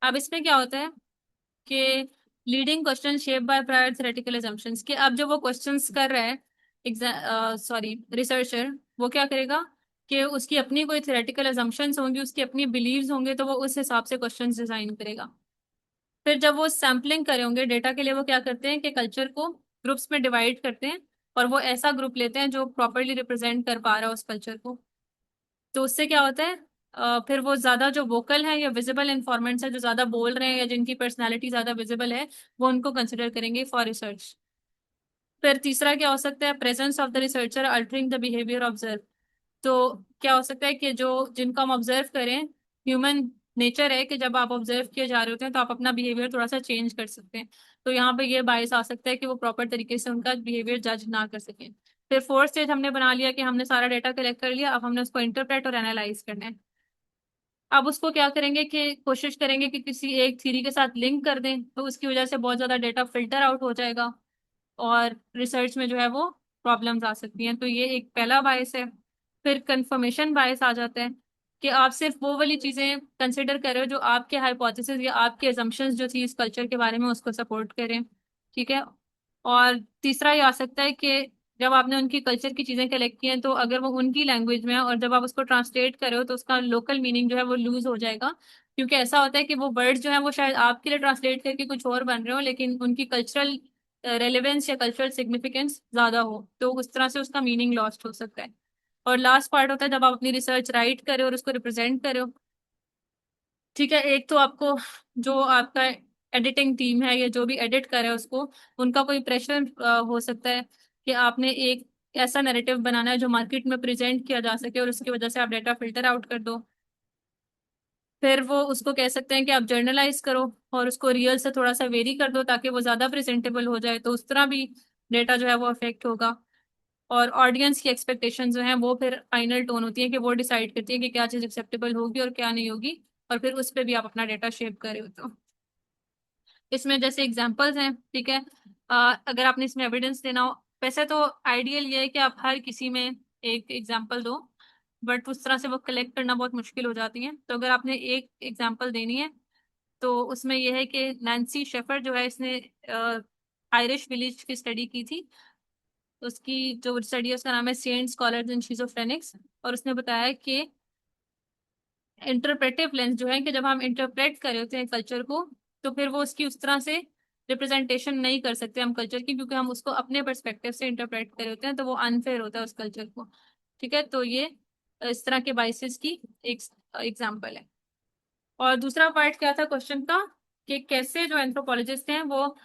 A: अब इसमें क्या होता है कि leading question shape by prior theoretical assumptions, कि अब जब वो क्वेश्चंस कर रहा है रिसर्चर, वो क्या करेगा कि उसकी अपनी कोई थ्योरेटिकल assumptions होंगी, उसकी अपनी बिलीव्स होंगे, तो वो उस हिसाब से क्वेश्चंस डिजाइन करेगा। फिर जब वो सैम्पलिंग करे होंगे डेटा के लिए, वो क्या करते हैं कि कल्चर को ग्रुप्स में डिवाइड करते हैं और वो ऐसा ग्रुप लेते हैं जो प्रॉपरली रिप्रेजेंट कर पा रहा है उस कल्चर को। तो उससे क्या होता है, फिर वो ज्यादा जो वोकल है या विजिबल इन्फॉर्मेंट्स है, जो ज्यादा बोल रहे हैं या जिनकी पर्सनैलिटी ज्यादा विजिबल है, वो उनको कंसिडर करेंगे फॉर रिसर्च। फिर तीसरा क्या हो सकता है, presence of the researcher altering the behaviour observe. तो क्या हो सकता है कि जो जिनको हम ऑब्जर्व करें, ह्यूमन नेचर है कि जब आप ऑब्जर्व किए जा रहे होते हैं तो आप अपना बिहेवियर थोड़ा सा चेंज कर सकते हैं। तो यहाँ पे ये बायस आ सकता है कि वो प्रॉपर तरीके से उनका बिहेवियर जज ना कर सकें। फिर फोर्थ स्टेज हमने बना लिया कि हमने सारा डेटा कलेक्ट कर लिया, अब हमने उसको इंटरप्रेट और एनालाइज करना है। अब उसको क्या करेंगे कि कोशिश करेंगे कि किसी एक थ्योरी के साथ लिंक कर दें, तो उसकी वजह से बहुत ज्यादा डेटा फिल्टर आउट हो जाएगा और रिसर्च में जो है वो प्रॉब्लम्स आ सकती हैं। तो ये एक पहला बायस है। फिर कंफर्मेशन बायस आ जाता है कि आप सिर्फ वो वाली चीजें कंसिडर कर रहे हो जो आपके हाइपोथेसिस या आपके assumptions जो थी इस कल्चर के बारे में उसको सपोर्ट करें। ठीक है। और तीसरा ये आ सकता है कि जब आपने उनकी कल्चर की चीजें कलेक्ट की हैं, तो अगर वो उनकी लैंग्वेज में है और जब आप उसको ट्रांसलेट करो तो उसका लोकल मीनिंग जो है वो लूज हो जाएगा। क्योंकि ऐसा होता है कि वो वर्ड्स जो है वो शायद आपके लिए ट्रांसलेट करके कुछ और बन रहे हो, लेकिन उनकी कल्चरल रेलेवेंस या कल्चरल सिग्निफिकेंस ज्यादा हो, तो उस तरह से उसका मीनिंग लॉस्ट हो सकता है। और लास्ट पार्ट होता है जब आप अपनी रिसर्च राइट करो और उसको रिप्रेजेंट करो। ठीक है। एक तो आपको जो आपका एडिटिंग टीम है या जो भी एडिट करे उसको, उनका कोई प्रेशर हो सकता है कि आपने एक ऐसा नैरेटिव बनाना है जो मार्केट में प्रेजेंट किया जा सके और उसकी वजह से आप डेटा फिल्टर आउट कर दो। फिर वो उसको कह सकते हैं कि आप जर्नलाइज करो और उसको रियल से थोड़ा सा वेरी कर दो ताकि वो ज्यादा प्रेजेंटेबल हो जाए, तो उस तरह भी डेटा जो है वो अफेक्ट होगा। और ऑडियंस की एक्सपेक्टेशंस जो हैं वो फिर फाइनल टोन होती है कि वो डिसाइड करती है कि क्या चीज़ एक्सेप्टेबल होगी और क्या नहीं होगी, और फिर उस पर भी आप अपना डेटा शेप कर रहे हो। तो इसमें जैसे एग्जांपल्स हैं, ठीक है। अगर आपने इसमें एविडेंस देना हो, वैसे तो आइडियल ये है कि आप हर किसी में एक एग्जांपल दो, बट उस तरह से वो कलेक्ट करना बहुत मुश्किल हो जाती है। तो अगर आपने एक एग्जांपल देनी है तो उसमें यह है कि नैन्सी शेफर जो है, इसने आयरिश विलेज की स्टडी की थी। उसकी जो स्टडी है उसका नाम है सेंट स्कॉलर्स इन शिजोफ्रेनिक्स। और उसने बताया कि इंटरप्रेटिव लेंस जो है कि जब हम इंटरप्रेट कर रहे होते हैं कल्चर को, तो फिर वो उसकी उस तरह से रिप्रेजेंटेशन नहीं कर सकते हम कल्चर की, क्योंकि हम उसको अपने पर्सपेक्टिव से इंटरप्रेट कर रहे होते हैं, तो वो अनफेयर होता है उस कल्चर को। ठीक है। तो ये इस तरह के बाइसेस की एक एग्जाम्पल है। और दूसरा पार्ट क्या था क्वेश्चन का, कि कैसे जो एंथ्रोपोलॉजिस्ट हैं वो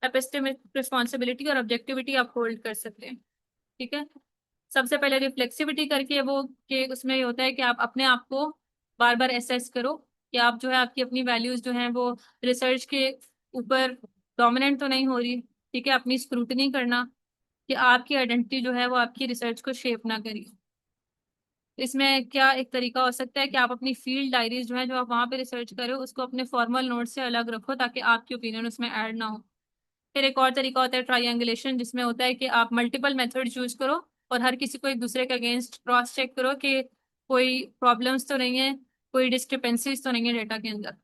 A: एपिस्टेमिक रिस्पॉन्सिबिलिटी और ऑब्जेक्टिविटी अपहोल्ड कर सकते हैं। ठीक है। सबसे पहले रिफ्लेक्सिविटी करके वो, कि उसमें ये होता है कि आप अपने आप को बार बार एसेस करो कि आप जो है आपकी अपनी वैल्यूज जो हैं वो रिसर्च के ऊपर डोमिनेंट तो नहीं हो रही। ठीक है। अपनी स्क्रूटनी करना कि आपकी आइडेंटिटी जो है वो आपकी रिसर्च को शेप ना करी। इसमें क्या एक तरीका हो सकता है कि आप अपनी फील्ड डायरीज जो है, जो आप वहां पे रिसर्च करो, उसको अपने फॉर्मल नोट से अलग रखो ताकि आपकी ओपिनियन उसमें ऐड ना हो। फिर एक और तरीका होता है ट्राइंगुलेशन, जिसमें होता है कि आप मल्टीपल मेथड यूज करो और हर किसी को एक दूसरे के अगेंस्ट क्रॉस चेक करो कि कोई प्रॉब्लम्स तो नहीं है, कोई डिस्क्रिपेंसीज तो नहीं है डेटा के अंदर।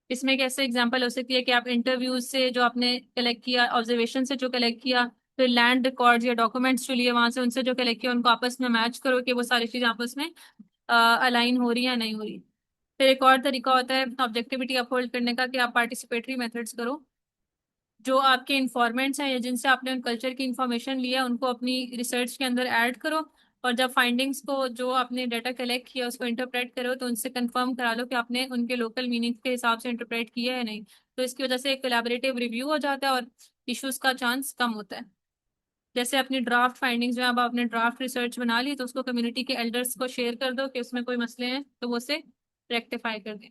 A: इसमें एक ऐसे एग्जांपल हो सकती है कि आप इंटरव्यूज से जो आपने कलेक्ट किया, ऑब्जर्वेशन से जो कलेक्ट किया, फिर लैंड रिकॉर्ड्स या डॉक्यूमेंट्स जो लिए वहां से, उनसे जो कलेक्ट किया, उनको आपस में मैच करो कि वो सारी चीजें आपस में अलाइन हो रही है या नहीं हो रही। फिर एक और तरीका होता है ऑब्जेक्टिविटी अपहोल्ड करने का, कि आप पार्टिसिपेटरी मेथड्स करो। जो आपके इन्फॉर्मेंट्स हैं या जिनसे आपने उन कल्चर की इंफॉर्मेशन लिया, उनको अपनी रिसर्च के अंदर ऐड करो। और जब फाइंडिंग्स को, जो आपने डाटा कलेक्ट किया, उसको इंटरप्रेट करो, तो उनसे कंफर्म करा लो कि आपने उनके लोकल मीनिंग के हिसाब से इंटरप्रेट किया है नहीं। तो इसकी वजह से एक कोलैबोरेटिव रिव्यू हो जाता है और इश्यूज का चांस कम होता है। जैसे अपनी ड्राफ्ट फाइंडिंग्स जो है, अब आपने ड्राफ्ट रिसर्च बना ली, तो उसको कम्युनिटी के एल्डर्स को शेयर कर दो कि उसमें कोई मसले हैं तो वो उसे रेक्टिफाई कर दें।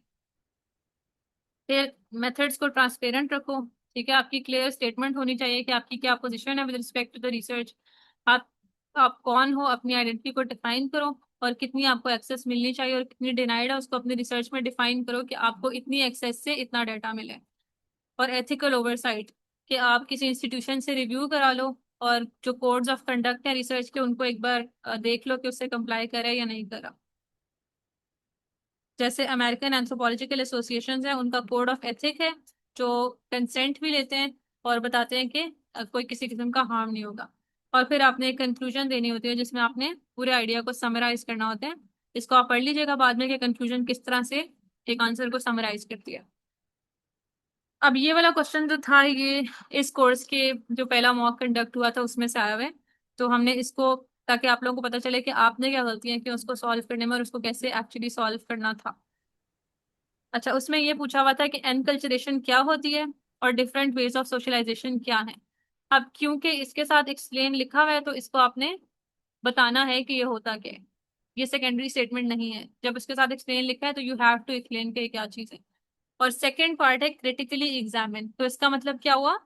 A: फिर मेथड्स को ट्रांसपेरेंट रखो। ठीक है। आपकी क्लियर स्टेटमेंट होनी चाहिए कि आपकी क्या पोजीशन है with respect to the research. आप आप कौन हो, अपनी आइडेंटिटी को डिफाइन करो, और कितनी आपको एक्सेस मिलनी चाहिए और कितनी डिनाइड है उसको अपनी रिसर्च में डिफाइन करो कि आपको इतनी एक्सेस से इतना डाटा मिले। और एथिकल ओवरसाइट, कि आप किसी इंस्टीट्यूशन से रिव्यू करा लो और जो कोड्स ऑफ कंडक्ट है रिसर्च के उनको एक बार देख लो कि उससे कंप्लाई करे या नहीं करा। जैसे अमेरिकन एंथ्रोपोलॉजिकल एसोसिएशन है, उनका कोड ऑफ एथिक है जो कंसेंट भी लेते हैं और बताते हैं कि कोई किसी किस्म का हार्म नहीं होगा। और फिर आपने एक कंक्लूजन देनी होती है जिसमें आपने पूरे आइडिया को समराइज करना होता है। इसको आप पढ़ लीजिएगा बाद में कि कंक्लूजन किस तरह से एक आंसर को समराइज करती है। अब ये वाला क्वेश्चन जो था ये इस कोर्स के जो पहला मॉक कंडक्ट हुआ था उसमें से आया हुआ है। तो हमने इसको, ताकि आप लोगों को पता चले कि आपने क्या गलतियां की उसको सॉल्व करने में और उसको कैसे एक्चुअली सॉल्व करना था। अच्छा, उसमें ये पूछा हुआ था कि एनकल्चरेशन क्या होती है और डिफरेंट वेज ऑफ सोशलाइजेशन क्या है। अब क्योंकि इसके साथ एक्सप्लेन लिखा हुआ है तो इसको आपने बताना है कि ये होता क्या है। ये सेकेंडरी स्टेटमेंट नहीं है, जब इसके साथ एक्सप्लेन लिखा है तो यू हैव टू एक्सप्लेन के क्या चीज है। और सेकेंड पार्ट है क्रिटिकली एग्जामिन, तो इसका मतलब क्या हुआ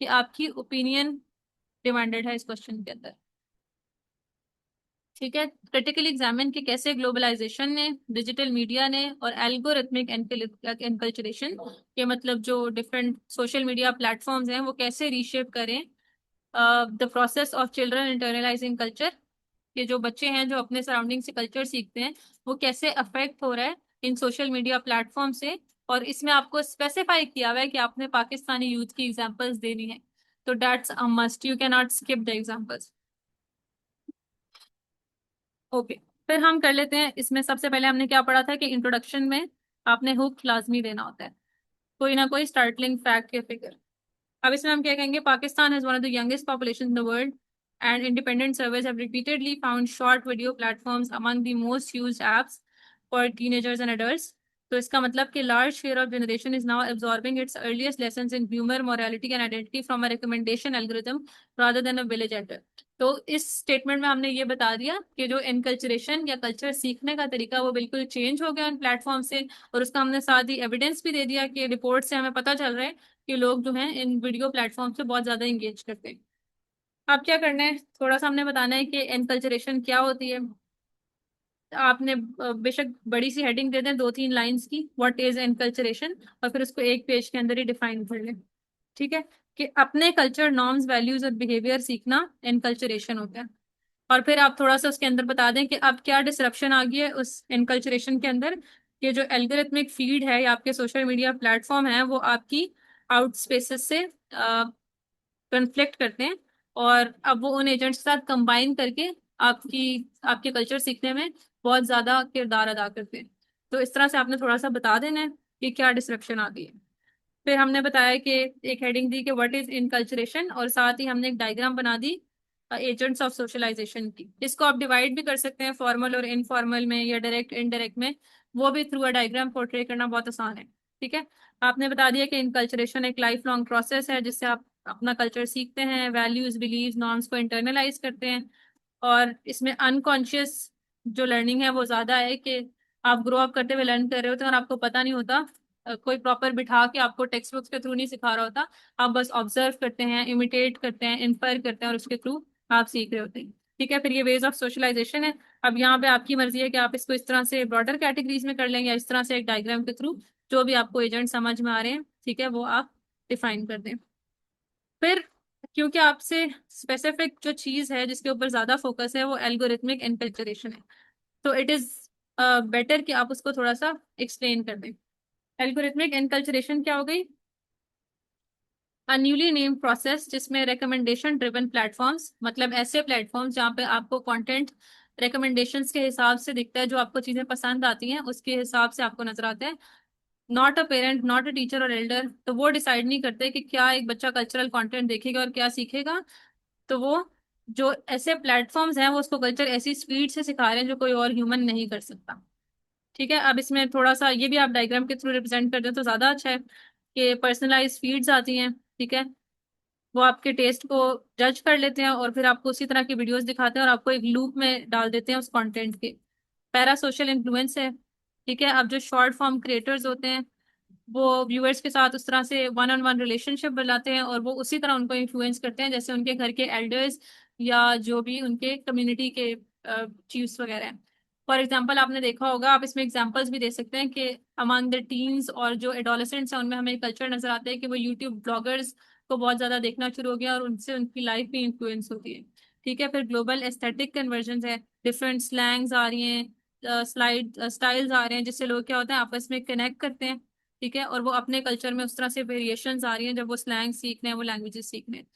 A: कि आपकी ओपिनियन डिमांडेड है इस क्वेश्चन के अंदर। ठीक है, क्रिटिकली एग्जामिन कि कैसे ग्लोबलाइजेशन ने, डिजिटल मीडिया ने और एल्गोरिथमिक एनकल्चरेशन के मतलब जो डिफरेंट सोशल मीडिया प्लेटफॉर्म्स हैं वो कैसे रीशेप करें the process of children internalising culture, कि जो बच्चे हैं जो अपने सराउंडिंग से कल्चर सीखते हैं वो कैसे अफेक्ट हो रहा है इन सोशल मीडिया प्लेटफॉर्म से। और इसमें आपको स्पेसिफाई किया हुआ है कि आपने पाकिस्तानी यूथ की एग्जांपल्स देनी है। तो that's a must, you can not skip the examples. Okay, फिर हम कर लेते हैं। इसमें सबसे पहले हमने क्या पढ़ा था कि इंट्रोडक्शन में आपने हुक लाजमी देना होता है, कोई ना कोई स्टार्टलिंग फैक्ट या फिगर। अब इसमें हम क्या कहेंगे, Pakistan has one of the youngest population in the world and independent surveys have repeatedly found short video platforms among the most used apps for teenagers and adults. तो इसका मतलब कि large share of generation is now absorbing it's earliest lessons in humour, morality and identity from a recommendation algorithm rather than a village Elder. तो इस स्टेटमेंट में हमने ये बता दिया कि जो इनकल्चरेशन या कल्चर सीखने का तरीका वो बिल्कुल चेंज हो गया उन प्लेटफॉर्म से। और उसका हमने साथ ही एविडेंस भी दे दिया कि रिपोर्ट से हमें पता चल रहा है कि लोग जो हैं इन वीडियो प्लेटफॉर्म से बहुत ज्यादा इंगेज करते हैं। अब क्या करना है, थोड़ा सा हमने बताना है कि एनकल्चरेशन क्या होती है। आपने बेशक बड़ी सी हेडिंग दे दें 2-3 लाइंस की, व्हाट इज एनकल्चरेशन, और फिर उसको एक पेज के अंदर ही डिफाइन कर लें। ठीक है, कि अपने कल्चर नॉर्म्स वैल्यूज और बिहेवियर सीखना एनकल्चरेशन होता है। और फिर आप थोड़ा सा उसके अंदर बता दें कि अब क्या डिसरप्शन आ गई है उस एनकल्चरेशन के अंदर, कि जो एल्गोरिथमिक फीड है या आपके सोशल मीडिया प्लेटफॉर्म है वो आपकी आउट स्पेसेस से कन्फ्लिक्ट करते हैं और अब वो उन एजेंट्स के साथ कंबाइन करके आपकी आपके कल्चर सीखने में बहुत ज्यादा किरदार अदा करते हैं। तो इस तरह से आपने थोड़ा सा बता देना है कि क्या डिसरप्शन आ गई है। फिर हमने बताया कि एक हेडिंग दी कि व्हाट इज इनकल्चरेशन, और साथ ही हमने एक डायग्राम बना दी एजेंट्स ऑफ सोशलाइजेशन की। इसको आप डिवाइड भी कर सकते हैं फॉर्मल और इनफॉर्मल में या डायरेक्ट इनडायरेक्ट में, वो भी थ्रू अ डायग्राम पोर्ट्रे करना बहुत आसान है। ठीक है, आपने बता दिया कि इनकल्चरेशन एक लाइफ लॉन्ग प्रोसेस है जिससे आप अपना कल्चर सीखते हैं, वैल्यूज बिलीव नॉर्म्स को इंटरनलाइज करते हैं। और इसमें अनकॉन्शियस जो लर्निंग है वो ज्यादा है कि आप ग्रो अप करते हुए लर्न कर रहे होते हैं और आपको पता नहीं होता, कोई प्रॉपर बिठा के आपको टेक्स्ट बुक्स के थ्रू नहीं सिखा रहा होता। आप बस ऑब्जर्व करते हैं, इमिटेट करते हैं, इंफर करते हैं और उसके थ्रू आप सीख रहे होते हैं। ठीक है, फिर ये वेज ऑफ सोशलाइजेशन है। अब यहाँ पे आपकी मर्जी है कि आप इसको इस तरह से ब्रॉडर कैटेगरीज में कर लें या इस तरह से एक डायग्राम के थ्रू, जो भी आपको एजेंट समझ में आ रहे हैं, ठीक है, वो आप डिफाइन कर दें। फिर क्योंकि आपसे स्पेसिफिक जो चीज है जिसके ऊपर ज्यादा फोकस है वो एल्गोरिथमिक एनकल्चरेशन है, तो इट इज बेटर कि आप उसको थोड़ा सा एक्सप्लेन कर दें। एल्गोरिथमिक एनकल्चरेशन क्या हो गई, अ न्यूली नेम्ड प्रोसेस जिसमें रिकमेंडेशन ड्रिवन प्लेटफॉर्म्स, मतलब ऐसे प्लेटफॉर्म्स जहाँ पे आपको कंटेंट रिकमेंडेशंस के हिसाब से दिखता है, जो आपको चीजें पसंद आती हैं उसके हिसाब से आपको नजर आता है। Not a parent, not a teacher और एल्डर, तो वो डिसाइड नहीं करते कि क्या एक बच्चा कल्चरल कंटेंट देखेगा और क्या सीखेगा। तो वो जो ऐसे प्लेटफॉर्म्स हैं वो उसको कल्चर ऐसी स्पीड से सिखा रहे हैं जो कोई और ह्यूमन नहीं कर सकता। ठीक है, अब इसमें थोड़ा सा ये भी आप डायग्राम के थ्रू रिप्रेजेंट कर दें तो ज्यादा अच्छा है कि पर्सनलाइज फीड्स आती हैं। ठीक है, वो आपके टेस्ट को जज कर लेते हैं और फिर आपको उसी तरह की वीडियोस दिखाते हैं और आपको एक लूप में डाल देते हैं उस कंटेंट के। पैरा सोशल इन्फ्लुएंस है। ठीक है, अब जो शॉर्ट फॉर्म क्रिएटर्स होते हैं वो व्यूअर्स के साथ उस तरह से वन ऑन वन रिलेशनशिप बनाते हैं और वो उसी तरह उनको इन्फ्लुएंस करते हैं जैसे उनके घर के एल्डर्स या जो भी उनके कम्युनिटी के चीफ्स वगैरह हैं। फॉर एग्जाम्पल आपने देखा होगा, आप इसमें एग्जाम्पल्स भी दे सकते हैं कि अमंग द टीन्स और जो एडोलेसेंट्स हैं उनमें हमें कल्चर नजर आता है कि वो यूट्यूब ब्लॉगर्स को बहुत ज्यादा देखना शुरू हो गया और उनसे उनकी लाइफ भी इंफ्लुएंस होती है। ठीक है, फिर ग्लोबल एस्थेटिक कन्वर्जन है, डिफरेंट स्लैंग्स आ रही हैं, स्टाइल्स आ रहे हैं, जिससे लोग क्या होता है आपस में कनेक्ट करते हैं। ठीक है, और वो अपने कल्चर में उस तरह से वेरिएशंस आ रही हैं जब वो स्लैंग सीख रहे हैं, वो लैंग्वेजेस सीख रहे हैं।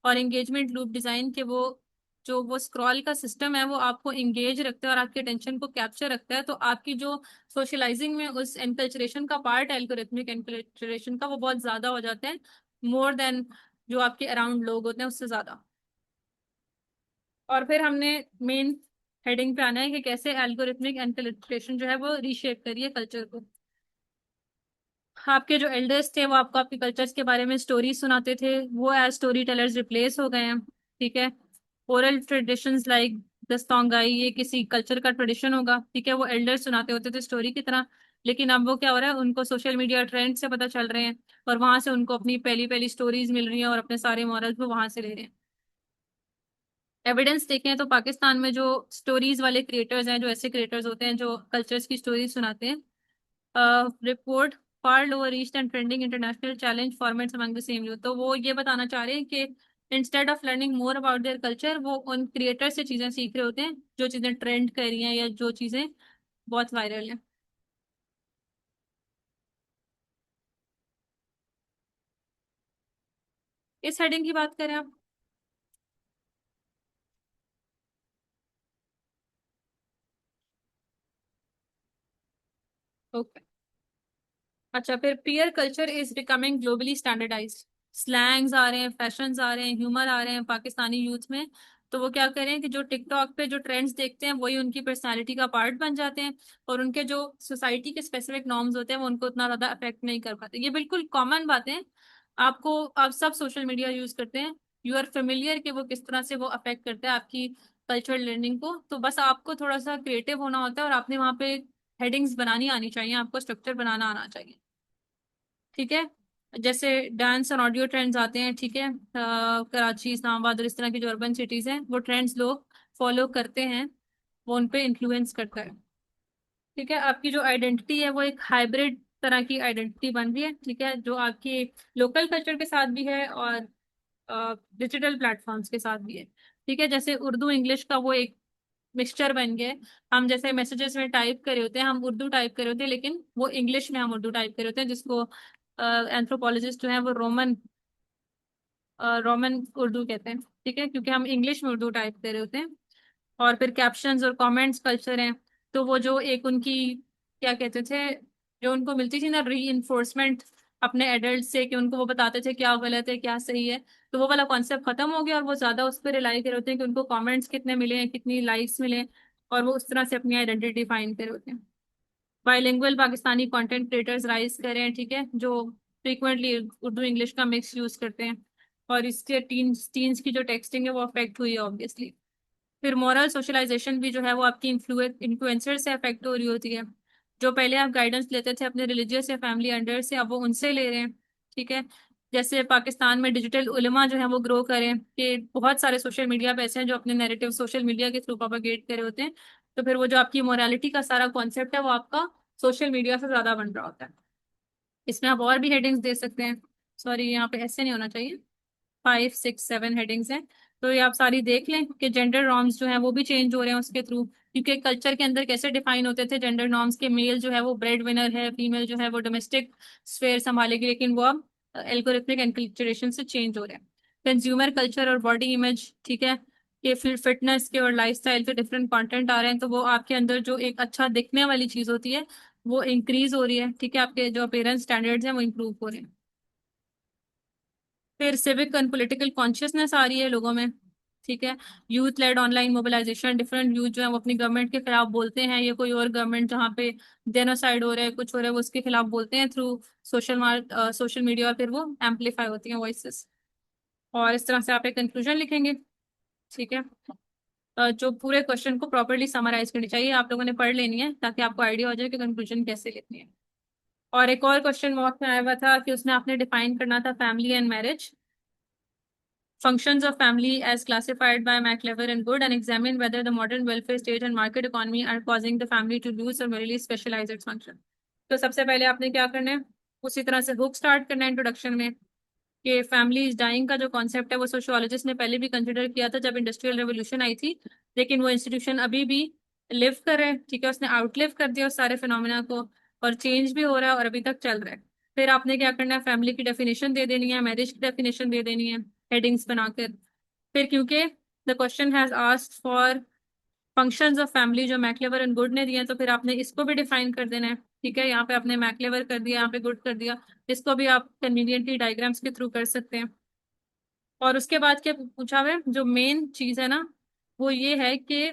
A: और एंगेजमेंट लूप डिजाइन के वो जो वो स्क्रॉल का सिस्टम है वो आपको एंगेज रखता है और आपकी अटेंशन को कैप्चर रखता है, तो आपकी जो सोशलाइजिंग में उस एनकल्चरेशन का पार्ट है, एल्गोरिथमिक एनकल्चरेशन का, वो बहुत ज्यादा हो जाता है, मोर देन जो आपके अराउंड लोग होते हैं उससे ज्यादा। और फिर हमने मेन हेडिंग पे आना है कि कैसे एल्गोरिथमिक एनकल्चरेशन जो है वो रीशेप करी है कल्चर को। आपके जो एल्डर्स थे वो आपको आपके कल्चर्स के बारे में स्टोरी सुनाते थे, वो एज स्टोरी टेलर्स रिप्लेस हो गए हैं। ठीक है, ओरल ट्रेडिशंस लाइक दस्तोंगाई, ये किसी कल्चर का ट्रेडिशन होगा, ठीक है, वो एल्डर्स सुनाते होते थे स्टोरी की तरह। लेकिन अब वो क्या हो रहा है, उनको सोशल मीडिया ट्रेंड से पता चल रहे हैं और वहां से उनको अपनी पहली पहली स्टोरीज मिल रही हैं और अपने सारे मॉरल्स वो वहां से ले रहे हैं। एविडेंस देखें तो पाकिस्तान में जो स्टोरीज वाले क्रिएटर्स हैं, जो ऐसे क्रिएटर्स होते हैं जो कल्चर्स की स्टोरीज सुनाते हैं, report far lower reach and trending international challenge formats among the same youth. तो वो ये बताना चाह रहे हैं कि instead of learning more about their culture, वो उन क्रिएटर से चीजें सीख रहे होते हैं जो चीजें ट्रेंड कर रही हैं या जो चीजें बहुत वायरल हैं। इस हेडिंग की बात करें आप। ओके, अच्छा, फिर peer culture is becoming globally standardised. Slangs आ रहे हैं, फैशंस आ रहे हैं, ह्यूमर आ रहे हैं पाकिस्तानी यूथ में। तो वो क्या करें कि जो टिकटॉक पे जो ट्रेंड्स देखते हैं वही उनकी पर्सनालिटी का पार्ट बन जाते हैं, और उनके जो सोसाइटी के स्पेसिफिक नॉर्म्स होते हैं वो उनको उतना ज्यादा अफेक्ट नहीं कर पाते। ये बिल्कुल कॉमन बातें हैं। आपको, आप सब सोशल मीडिया यूज करते हैं, यू आर फेमिलियर कि वो किस तरह से वो अफेक्ट करता है आपकी कल्चरल लर्निंग को। तो बस आपको थोड़ा सा क्रिएटिव होना होता है और आपने वहाँ पे हेडिंग्स बनानी आनी चाहिए, आपको स्ट्रक्चर बनाना आना चाहिए। ठीक है, जैसे डांस और ऑडियो ट्रेंड्स आते हैं, ठीक है, कराची, इस्लामाबाद और इस तरह की जो अर्बन सिटीज हैं, वो ट्रेंड्स लोग फॉलो करते हैं, वो उन पे इन्फ्लुएंस करता है। ठीक है, आपकी जो आइडेंटिटी है वो एक हाइब्रिड तरह की आइडेंटिटी बन रही है, ठीक है, जो आपकी लोकल कल्चर के साथ भी है और डिजिटल प्लेटफॉर्म्स के साथ भी है। ठीक है, जैसे उर्दू इंग्लिश का वो एक मिक्सचर बन गया है। हम जैसे मैसेजेस में टाइप करे होते हैं, हम उर्दू टाइप करे होते हैं, लेकिन वो इंग्लिश में हम उर्दू टाइप करे होते हैं, जिसको एंथ्रोपोलॉजिस्ट जो है वो रोमन उर्दू कहते हैं। ठीक है, क्योंकि हम इंग्लिश में उर्दू टाइप कर रहे होते हैं। और फिर कैप्शंस और कमेंट्स कल्चर हैं, तो वो जो एक उनकी क्या कहते थे, जो उनको मिलती थी ना री इन्फोर्समेंट अपने एडल्ट से, कि उनको वो बताते थे क्या गलत है क्या सही है, तो वो वाला कॉन्सेप्ट खत्म हो गया और वो ज्यादा उस पर रिलाई कर होते हैं कि उनको कमेंट्स कितने मिले हैं, कितनी लाइक्स मिले हैं, और वो उस तरह से अपनी आइडेंटिटी डिफाइन कर होते हैं। Bilingual Pakistani content creators rise कर रहे हैं, ठीक है, जो फ्रीक्वेंटली उर्दू इंग्लिश का मिक्स यूज करते हैं, और इससे टीन्स टीन्स की जो टेक्सटिंग है वो अफेक्ट हुई है ऑब्वियसली। फिर मॉरल सोशलाइजेशन भी जो है वो आपकी इन्फ्लुएंसर से अफेक्ट हो रही होती है। जो पहले आप गाइडेंस लेते थे अपने रिलीजियस या फैमिली अंडर से, अब वो उनसे ले रहे हैं। ठीक है, जैसे पाकिस्तान में डिजिटल उलमा जो है वो ग्रो करें, कि बहुत सारे सोशल मीडिया पे ऐसे हैं जो अपने नैरेटिव सोशल मीडिया के थ्रू प्रोपागेट करे होते हैं। तो फिर वो जो आपकी मोरालिटी का सारा कॉन्सेप्ट है वो आपका सोशल मीडिया से ज्यादा बन रहा होता है। इसमें आप और भी हेडिंग्स दे सकते हैं, सॉरी यहाँ पे ऐसे नहीं होना चाहिए, 5 6 7 हेडिंग्स हैं। तो ये आप सारी देख लें कि जेंडर नॉर्म्स जो है वो भी चेंज हो रहे हैं उसके थ्रू, क्योंकि कल्चर के अंदर कैसे डिफाइन होते थे जेंडर नॉर्म्स के, मेल जो है वो ब्रेड विनर है, फीमेल जो है वो डोमेस्टिक स्फेयर संभालेगी, लेकिन वो अब एल्गोरिथमिक एनकल्चरेशन से चेंज हो रहे हैं। कंज्यूमर कल्चर और बॉडी इमेज, ठीक है, कि फिर फिटनेस के और लाइफस्टाइल के डिफरेंट कंटेंट आ रहे हैं, तो वो आपके अंदर जो एक अच्छा दिखने वाली चीज होती है वो इंक्रीज हो रही है। ठीक है, आपके जो अपेयरेंस स्टैंडर्ड्स हैं वो इम्प्रूव हो रहे हैं। फिर सिविक एंड पॉलिटिकल कॉन्शियसनेस आ रही है लोगों में। ठीक है, youth led online mobilisation, different youth जो है वो अपनी गवर्नमेंट के खिलाफ बोलते हैं, ये कोई और गवर्नमेंट जहाँ पे जेनोसाइड हो रहा है, कुछ हो रहा है, वो उसके खिलाफ बोलते हैं थ्रू सोशल मीडिया, और फिर वो एम्पलीफाई होती हैं वॉइसेस। और इस तरह से आप एक कंक्लूजन लिखेंगे। ठीक है, जो पूरे क्वेश्चन को प्रॉपरली समराइज करनी चाहिए, आप लोगों ने पढ़ लेनी है ताकि आपको आइडिया हो जाए कि कंक्लूजन कैसे लिखनी है। और एक और क्वेश्चन मॉक में आया हुआ था कि उसमें आपने डिफाइन करना था family and marriage, functions of family as classified by MacLever and Good, and examine whether the modern welfare state and market economy are causing the family to lose or merely specialize its function। तो सबसे पहले आपने क्या करना है, उसी तरह से हुक स्टार्ट करना है इंट्रोडक्शन में, कि फैमिली इज डाइंग का जो कॉन्सेप्ट है वो सोशियोलॉजिस्ट ने पहले भी कंसिडर किया था जब इंडस्ट्रियल रेवोल्यूशन आई थी, लेकिन वो इंस्टीट्यूशन अभी भी लिव कर रहे हैं, ठीक है, उसने आउटलिव कर दिया उस सारे फिनोमिना को, और चेंज भी हो रहा है और अभी तक चल रहा है। फिर आपने क्या करना है, फैमिली की डेफिनेशन दे देनी है, मैरिज की डेफिनेशन दे देनी है, हेडिंग्स बनाकर। फिर क्योंकि the question has asked for functions of family जो मैक्लेवर एंड गुड ने दिए हैं, तो फिर आपने इसको भी डिफाइन कर देना है, ठीक है। यहाँ पे आपने मैक्लेवर कर दिया, यहाँ पे गुड कर दिया, इसको भी आप कन्वीनियंटली डायग्राम्स के थ्रू कर सकते हैं। और उसके बाद क्या पूछा हुआ है, जो मेन चीज है ना, वो ये है कि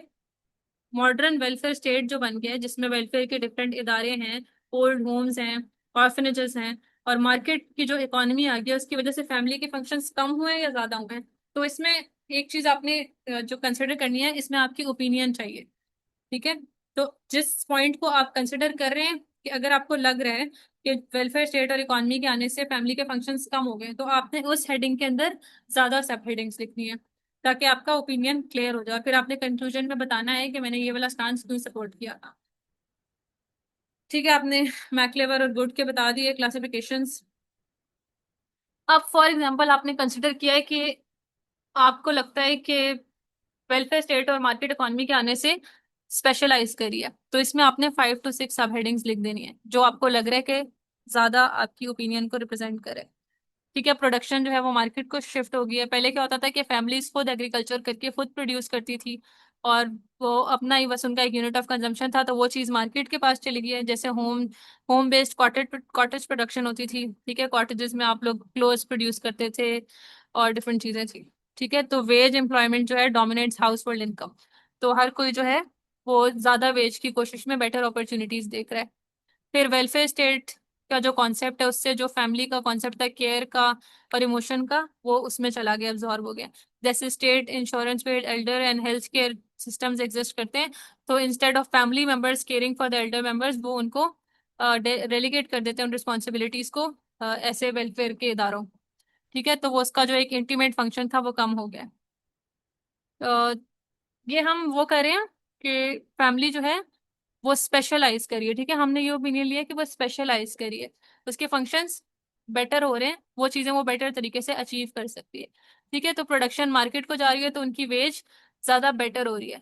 A: मॉडर्न वेलफेयर स्टेट जो बन गया है, जिसमें वेलफेयर के डिफरेंट इदारे हैं, ओल्ड होम्स हैं, ऑर्फनेजेस हैं, और मार्केट की जो इकोनॉमी आ गई है, उसकी वजह से फैमिली के फंक्शंस कम हुए हैं या ज्यादा हुए हैं। तो इसमें एक चीज आपने जो कंसिडर करनी है, इसमें आपकी ओपिनियन चाहिए, ठीक है। तो जिस पॉइंट को आप कंसिडर कर रहे हैं, कि अगर आपको लग रहा है कि वेलफेयर स्टेट और इकोनॉमी के आने से फैमिली के फंक्शंस कम हो गए, तो आपने उस हेडिंग के अंदर ज्यादा सब हेडिंग्स लिखनी है, ताकि आपका ओपिनियन क्लियर हो जाए। फिर आपने कंक्लूजन में बताना है कि मैंने ये वाला स्टांस क्यों सपोर्ट किया था। ठीक है, आपने मैक्लेवर और गुड के बता दिए क्लासिफिकेशंस। अब फॉर एग्जांपल आपने कंसिडर किया है कि आपको लगता है कि वेलफेयर स्टेट और मार्केट इकोनॉमी के आने से स्पेशलाइज करी है, तो इसमें आपने 5 to 6 सब हेडिंग्स लिख देनी है, जो आपको लग रहा है कि ज्यादा आपकी ओपिनियन को रिप्रेजेंट करे। ठीक है, प्रोडक्शन जो है वो मार्केट को शिफ्ट हो गई है। पहले क्या होता था कि फैमिलीज खुद एग्रीकल्चर करके खुद प्रोड्यूस करती थी, और वो अपना ही बस उनका एक यूनिट ऑफ कंजम्पशन था, तो वो चीज मार्केट के पास चली गई है। जैसे home home based cottage cottage production होती थी, ठीक है, कॉटेजेस में आप लोग क्लोथ्स प्रोड्यूस करते थे और डिफरेंट चीजें थी, ठीक है। तो वेज एम्प्लॉयमेंट जो है डोमिनेट्स हाउस होल्ड इनकम, तो हर कोई जो है वो ज्यादा वेज की कोशिश में बेटर अपॉर्चुनिटीज देख रहा है। फिर वेलफेयर स्टेट का जो कॉन्सेप्ट है, उससे जो फैमिली का कॉन्सेप्ट था केयर का और इमोशन का, वो उसमें चला गया, एब्जॉर्ब हो गया। जैसे state insurance paid Elder and health care systems exist करते हैं, तो instead of family members caring for the Elder members, वो उनको रेलीगेट कर देते हैं उन रिस्पॉन्सिबिलिटीज को ऐसे वेलफेयर के इदारों, ठीक है। तो वो उसका जो एक इंटीमेट फंक्शन था वो कम हो गया। अ, ये हम वो करें कि फैमिली जो है वो स्पेशलाइज करिए, ठीक है, हमने ये ओपिनियन लिया कि वो स्पेशलाइज करिए, उसके फंक्शंस बेटर हो रहे हैं, वो चीजें वो बेटर तरीके से अचीव कर सकती है, ठीक है। तो प्रोडक्शन मार्केट को जा रही है, तो उनकी वेज ज्यादा बेटर हो रही है,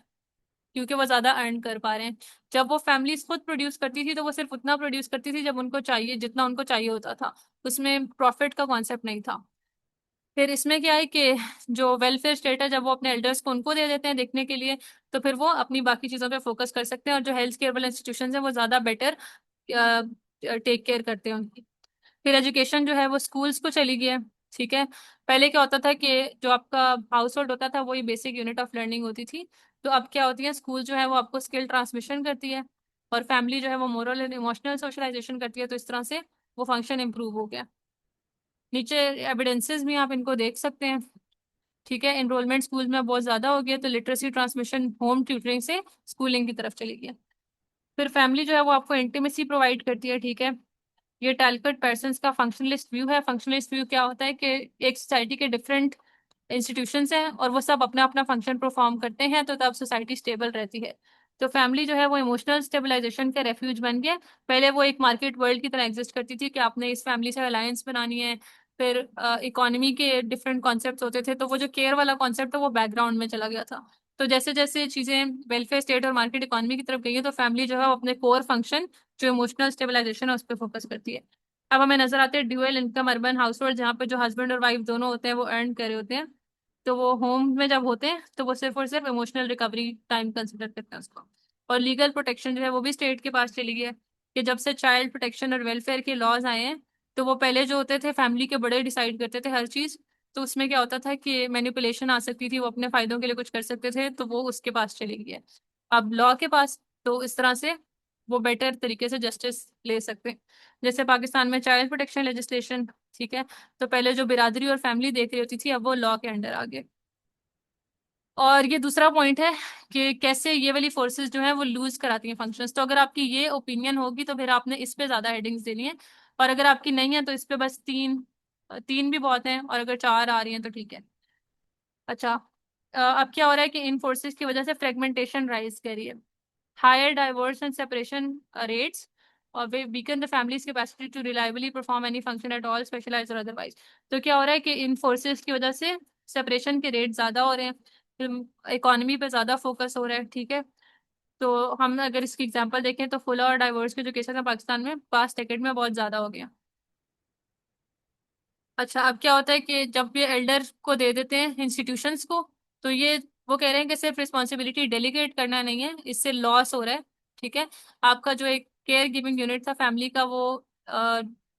A: क्योंकि वो ज्यादा अर्न कर पा रहे हैं। जब वो फैमिलीज खुद प्रोड्यूस करती थी, तो वो सिर्फ उतना प्रोड्यूस करती थी जब उनको चाहिए, जितना उनको चाहिए होता था, उसमें प्रॉफिट का कॉन्सेप्ट नहीं था। फिर इसमें क्या है कि जो वेलफेयर स्टेट है, जब वो अपने एल्डर्स को उनको दे देते हैं देखने के लिए, तो फिर वो अपनी बाकी चीजों पे फोकस कर सकते हैं, और जो हेल्थ केयर वाले इंस्टीट्यूशन है वो ज्यादा बेटर टेक केयर करते हैं उनकी। फिर एजुकेशन जो है वो स्कूल्स को चली गई है, ठीक है। पहले क्या होता था कि जो आपका हाउस होल्ड होता था, वही बेसिक यूनिट ऑफ लर्निंग होती थी, तो अब क्या होती है, स्कूल जो है वो आपको स्किल ट्रांसमिशन करती है, और फैमिली जो है वो मोरल एंड इमोशनल सोशलाइजेशन करती है, तो इस तरह से वो फंक्शन इंप्रूव हो गया। नीचे एविडेंसेस भी आप इनको देख सकते हैं, ठीक है। एनरोलमेंट स्कूल में बहुत ज्यादा हो गया, तो लिटरेसी ट्रांसमिशन होम ट्यूटरिंग से स्कूलिंग की तरफ चली गई। फिर फैमिली जो है वो आपको इंटीमेसी प्रोवाइड करती है, ठीक है। ये टैलकट पर्सन्स का फंक्शनलिस्ट व्यू है। फंक्शनलिस्ट व्यू क्या होता है कि एक सोसाइटी के डिफरेंट इंस्टीट्यूशंस हैं, और वो सब अपना अपना फंक्शन परफॉर्म करते हैं, तो तब सोसाइटी स्टेबल रहती है। तो फैमिली जो है वो इमोशनल स्टेबलाइजेशन का रेफ्यूज बन गया। पहले वो एक मार्केट वर्ल्ड की तरह एग्जिस्ट करती थी, कि आपने इस फैमिली से अलायंस बनानी है। फिर इकोनॉमी के डिफरेंट कॉन्सेप्ट होते थे, तो वो जो केयर वाला कॉन्सेप्ट है वो बैकग्राउंड में चला गया था। तो जैसे जैसे चीजें वेलफेयर स्टेट और मार्केट इकोनॉमी की तरफ गई है, तो फैमिली जो है वो अपने कोर फंक्शन जो इमोशनल स्टेबलाइजेशन है उस पर फोकस करती है। अब हमें नजर आते हैं dual income urban house hold, जहाँ पे जो हस्बैंड और वाइफ दोनों होते हैं वो अर्न कर रहे होते हैं, तो वो होम में जब होते हैं तो वो सिर्फ और सिर्फ इमोशनल रिकवरी टाइम कंसिडर करते हैं उसको। और लीगल प्रोटेक्शन जो है वो भी स्टेट के पास चली गई है, कि जब से चाइल्ड प्रोटेक्शन और वेलफेयर के लॉज आए हैं, तो वो पहले जो होते थे फैमिली के बड़े डिसाइड करते थे हर चीज, तो उसमें क्या होता था कि मैनिपुलेशन आ सकती थी, वो अपने फायदों के लिए कुछ कर सकते थे, तो वो उसके पास चली गई है अब लॉ के पास। तो इस तरह से वो बेटर तरीके से जस्टिस ले सकते हैं। जैसे पाकिस्तान में चाइल्ड प्रोटेक्शन लेजिस्लेशन, ठीक है, तो पहले जो बिरादरी और फैमिली देख रही होती थी, अब वो लॉ के अंडर आ गए। और ये दूसरा पॉइंट है कि कैसे ये वाली फोर्सेस जो है वो लूज कराती हैं फंक्शंस। तो अगर आपकी ये ओपिनियन होगी, तो फिर आपने इस पे ज्यादा हेडिंग्स देनी है, और अगर आपकी नहीं है तो इस पे बस तीन, तीन भी बहुत हैं, और अगर चार आ रही हैं तो ठीक है। अच्छा, अब क्या हो रहा है कि इन फोर्सेस की वजह से फ्रेगमेंटेशन राइज कर रही है, higher divorce and separation rates, और वे weaken the family's capacity to reliably perform any function at all specialised और अदरवाइज। तो क्या हो रहा है कि इन फोर्सेस की वजह से सेपरेशन के रेट ज्यादा हो रहे हैं, फिर इकोनॉमी पे ज्यादा फोकस हो रहा है, ठीक है। तो हम अगर इसकी एग्जांपल देखें तो फुल और डाइवर्स के जो केसेस हैं पाकिस्तान में पास्ट डेकेड में बहुत ज्यादा हो गया। अच्छा, अब क्या होता है कि जब ये एल्डर को दे देते हैं इंस्टीट्यूशंस को, तो ये वो कह रहे हैं कि सिर्फ रिस्पॉन्सिबिलिटी डेलीगेट करना नहीं है, इससे लॉस हो रहा है, ठीक है। आपका जो एक केयर गिविंग यूनिट था फैमिली का वो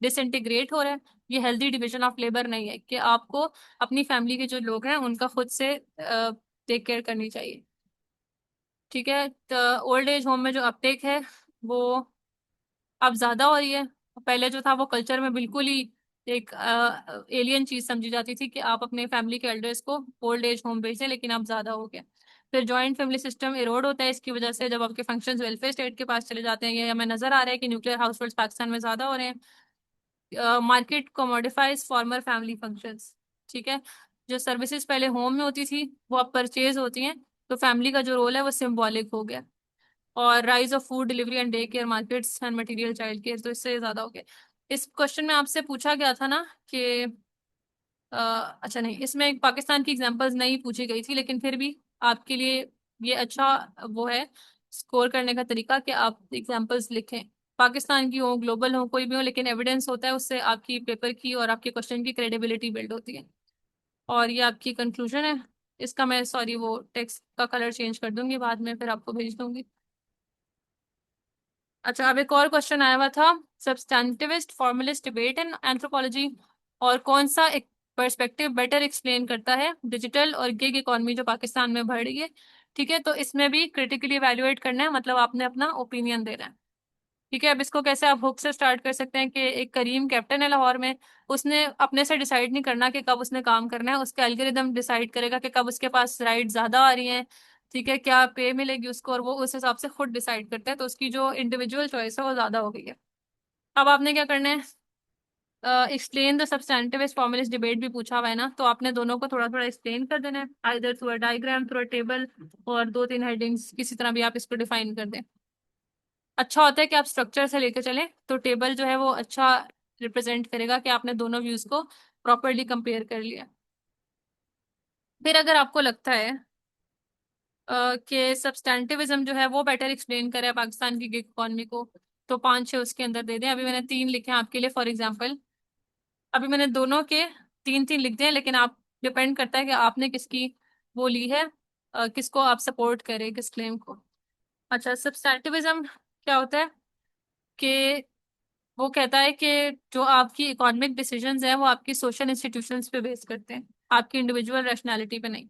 A: डिसइंटीग्रेट हो रहा है। ये हेल्दी डिविजन ऑफ लेबर नहीं है कि आपको अपनी फैमिली के जो लोग हैं उनका खुद से टेक केयर करनी चाहिए, ठीक है। तो ओल्ड एज होम में जो अपटेक है वो अब ज्यादा हो रही है। पहले जो था वो कल्चर में बिल्कुल ही एक एलियन चीज समझी जाती थी कि आप अपने फैमिली के एल्डर्स को ओल्ड एज होम भेजें, लेकिन अब ज्यादा हो गया। फिर जॉइंट फैमिली सिस्टम इरोड होता है इसकी वजह से, जब आपके फंक्शंस वेलफेयर स्टेट के पास चले जाते हैं। ये हमें नजर आ रहा है कि न्यूक्लियर हाउस होल्ड पाकिस्तान में ज्यादा हो रहे हैं। मार्केट कोमोडिफाइज फॉर्मर फैमिली फंक्शंस, ठीक है। जो सर्विसेज पहले होम में होती थी वो अब परचेज होती हैं, तो फैमिली का जो रोल है वो सिम्बॉलिक हो गया। और rise of food delivery and day care markets and material child care, तो इससे ज्यादा हो गया। इस क्वेश्चन में आपसे पूछा गया था ना कि अच्छा नहीं, इसमें एक पाकिस्तान की एग्जांपल्स नहीं पूछी गई थी, लेकिन फिर भी आपके लिए ये अच्छा वो है स्कोर करने का तरीका कि आप एग्जांपल्स लिखें, पाकिस्तान की हो ग्लोबल हो कोई भी हो, लेकिन एविडेंस होता है, उससे आपकी पेपर की और आपके क्वेश्चन की क्रेडिबिलिटी बिल्ड होती है। और ये आपकी कंक्लूजन है। इसका मैं सॉरी वो टेक्स्ट का कलर चेंज कर दूंगी बाद में, फिर आपको भेज दूंगी। अच्छा, अब एक और क्वेश्चन आया हुआ था, सब्सटैंटिविस्ट फॉर्मलिस्ट डिबेट इन एंथ्रोपोलॉजी, और कौन सा एक पर्सपेक्टिव बेटर एक्सप्लेन करता है डिजिटल और गिग इकोनॉमी जो पाकिस्तान में बढ़ रही है, ठीक है। तो इसमें भी क्रिटिकली इवैल्यूएट करना है, मतलब आपने अपना ओपिनियन देना है, ठीक है। अब इसको कैसे आप हुक से स्टार्ट कर सकते हैं कि एक करीम कैप्टन है लाहौर में, उसने अपने से डिसाइड नहीं करना कि कब उसने काम करना है, उसका एल्गोरिदम डिसाइड करेगा कि कब उसके पास राइड ज्यादा आ रही हैं, ठीक है, क्या पे मिलेगी उसको, और वो उस हिसाब से खुद डिसाइड करता है, तो उसकी जो इंडिविजुअल चॉइस है वो ज्यादा हो गई है। अब आपने क्या करना है, एक्सप्लेन द सब्सटैंटिविस्ट फॉर्मलिस्ट डिबेट भी पूछा हुआ है ना, तो आपने दोनों को थोड़ा थोड़ा एक्सप्लेन कर देना है, either through a diagram, through a table, और दो तीन हेडिंग्स किसी तरह भी आप इसको डिफाइन कर दें। अच्छा होता है कि आप स्ट्रक्चर से लेकर चलें, तो टेबल जो है वो अच्छा रिप्रेजेंट करेगा कि आपने दोनों व्यूज को प्रॉपरली कंपेयर कर लिया। फिर अगर आपको लगता है कि सब्सटैंटिविज्म जो है वो बेटर एक्सप्लेन करे पाकिस्तान की गिग इकॉनमी को, तो पांच छह उसके अंदर दे दें। अभी मैंने तीन लिखे हैं आपके लिए फॉर एग्जाम्पल, अभी मैंने दोनों के तीन तीन लिख दिए हैं, लेकिन आप डिपेंड करता है कि आपने किसकी वो ली है, किसको आप सपोर्ट करें किस क्लेम को। अच्छा, सब्सटैंटिविज्म क्या होता है कि वो कहता है कि जो आपकी इकोनॉमिक डिसीजंस हैं वो आपकी सोशल इंस्टीट्यूशंस पे बेस करते हैं, आपकी इंडिविजुअल रैशनैलिटी पे नहीं।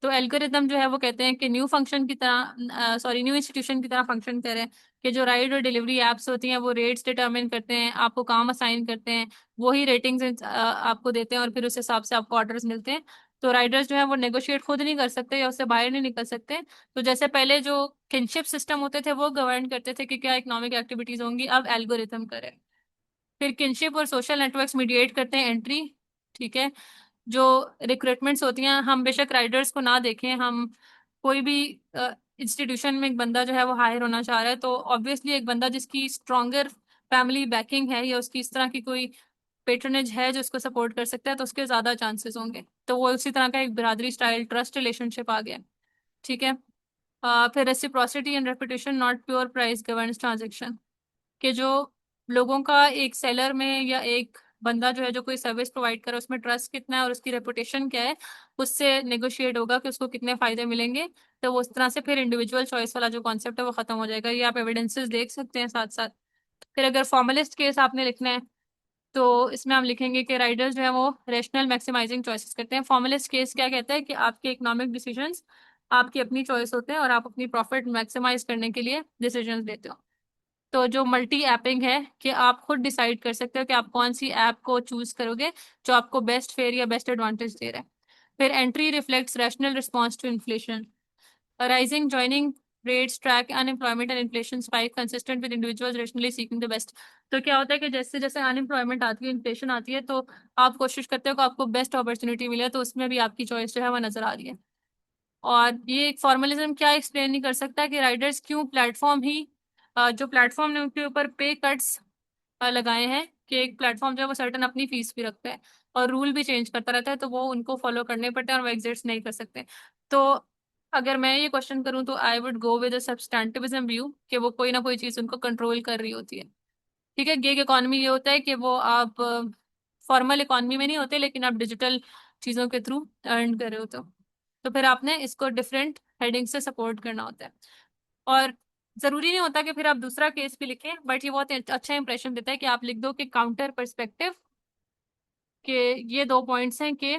A: तो एल्गोरिदम जो है वो कहते हैं कि न्यू फंक्शन की तरह, सॉरी न्यू इंस्टीट्यूशन की तरह फंक्शन कर रहे हैं, कि जो राइड और डिलीवरी एप्स होती हैं वो रेट्स डिटरमिन करते हैं, आपको काम असाइन करते हैं, वही रेटिंग्स आपको देते हैं, और फिर उस हिसाब से आपको ऑर्डर्स मिलते हैं। तो राइडर्स जो है वो नेगोशिएट खुद नहीं कर सकते या उससे बाहर नहीं निकल सकते। तो जैसे पहले जो किनशिप सिस्टम होते थे वो गवर्न करते थे कि क्या इकोनॉमिक एक्टिविटीज होंगी, अब एल्गोरिथम करे। फिर किनशिप और सोशल नेटवर्क्स मीडिएट करते हैं एंट्री, ठीक है। जो रिक्रूटमेंट्स होती हैं, हम बेशक राइडर्स को ना देखें, हम कोई भी इंस्टीट्यूशन में एक बंदा जो है वो हायर होना चाह रहा है, तो ऑब्वियसली एक बंदा जिसकी स्ट्रॉन्गर फैमिली बैकिंग है या उसकी इस तरह की कोई पेट्रोनेज है जो उसको सपोर्ट कर सकता है, तो उसके ज्यादा चांसेस होंगे। तो वो उसी तरह का एक बिरादरी स्टाइल ट्रस्ट रिलेशनशिप आ गया, ठीक है। फिर reciprocity and reputation not pure price governance transaction, कि जो लोगों का एक सेलर में या एक बंदा जो है जो कोई सर्विस प्रोवाइड कर रहा है उसमें ट्रस्ट कितना है और उसकी रेपुटेशन क्या है, उससे नेगोशिएट होगा कि उसको कितने फायदे मिलेंगे। तो वो उस तरह से फिर इंडिविजुअल चॉइस वाला जो कॉन्सेप्ट है वो खत्म हो जाएगा। ये आप एविडेंसेस देख सकते हैं साथ साथ। फिर अगर फॉर्मलिस्ट केस आपने लिखना है, तो इसमें हम लिखेंगे कि राइडर्स जो है वो रेशनल मैक्सिमाइजिंग चॉइसेस करते हैं। फॉर्मलिस्ट केस क्या कहता है कि आपके इकोनॉमिक डिसीजंस आपकी अपनी चॉइस होते हैं और आप अपनी प्रॉफिट मैक्सिमाइज करने के लिए डिसीजंस लेते हो। तो जो मल्टी एपिंग है कि आप खुद डिसाइड कर सकते हो कि आप कौन सी ऐप को चूज करोगे जो आपको बेस्ट फेयर या बेस्ट एडवांटेज दे रहा है। फिर entry reflects rational response to inflation, rising joining rates track unemployment and inflation spike consistent with individuals rationally seeking the best. तो क्या होता है कि जैसे जैसे अनएम्प्लॉयमेंट आती है, इन्फ्लेशन आती है, तो आप कोशिश करते हो कि आपको बेस्ट अपॉर्चुनिटी मिले, तो उसमें भी आपकी चॉइस जो है वो नजर आ रही है। और ये एक फॉर्मलिज्म क्या एक्सप्लेन नहीं कर सकता कि राइडर्स क्यों प्लेटफॉर्म ही जो प्लेटफॉर्म ने उनके ऊपर पे कट्स लगाए हैं कि एक प्लेटफॉर्म जो है वो सर्टन अपनी फीस भी रखता है और रूल भी चेंज करता रहता है, तो वो उनको फॉलो करने पड़ते हैं और वो एग्जिस्ट नहीं कर सकते। तो अगर मैं ये क्वेश्चन करूं तो I would go with substantivism view कि वो कोई ना कोई चीज उनको कंट्रोल कर रही होती है। ठीक है, गिग इकोनॉमी ये होता है कि वो आप फॉर्मल इकोनॉमी में नहीं होते, लेकिन आप डिजिटल चीजों के थ्रू अर्न कर रहे हो, तो फिर आपने इसको डिफरेंट हेडिंग से सपोर्ट करना होता है। और जरूरी नहीं होता कि फिर आप दूसरा केस भी लिखें, बट ये बहुत अच्छा इंप्रेशन देता है कि आप लिख दो कि काउंटर पर्सपेक्टिव के ये दो पॉइंट्स हैं कि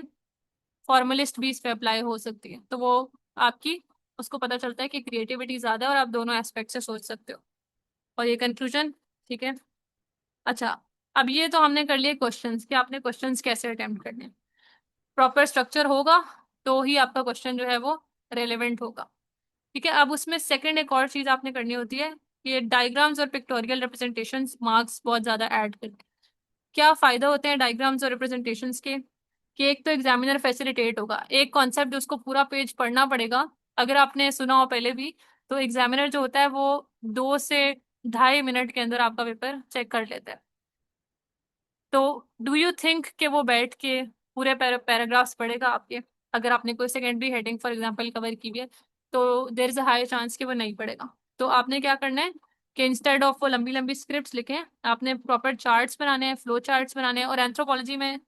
A: फॉर्मलिस्ट भी इस पे अप्लाई हो सकती है, तो वो आपकी उसको पता चलता है कि क्रिएटिविटी ज्यादा है और आप दोनों एस्पेक्ट से सोच सकते हो। और ये कंक्लूजन। ठीक है। अच्छा, अब ये तो हमने कर लिए क्वेश्चंस कि आपने क्वेश्चंस कैसे अटेम्प्ट करने हैं। प्रॉपर स्ट्रक्चर होगा तो ही आपका क्वेश्चन जो है वो रेलेवेंट होगा। ठीक है, अब उसमें सेकंड एक और चीज आपने करनी होती है, ये डायग्राम्स और पिक्टोरियल रिप्रेजेंटेशंस मार्क्स बहुत ज्यादा ऐड करते हैं। क्या फायदा होते हैं डायग्राम्स और रिप्रेजेंटेशंस के? कि एक तो एग्जामिनर फैसिलिटेट होगा, एक कॉन्सेप्ट उसको पूरा पेज पढ़ना पड़ेगा, अगर आपने सुना हो पहले भी, तो एग्जामिनर जो होता है वो 2 से ढाई मिनट के अंदर आपका पेपर चेक कर लेता है। तो डू यू थिंक कि वो बैठ के पूरे पैराग्राफ्स पढ़ेगा आपके? अगर आपने कोई secondary heading for example cover की हुई है, तो there is a high chance कि वो नहीं पढ़ेगा। तो आपने क्या करना है कि इंस्टेड ऑफ वो लंबी लंबी स्क्रिप्ट्स लिखें, आपने प्रॉपर चार्ट्स बनाने हैं, फ्लो चार्ट्स बनाने हैं। और एंथ्रोपोलॉजी में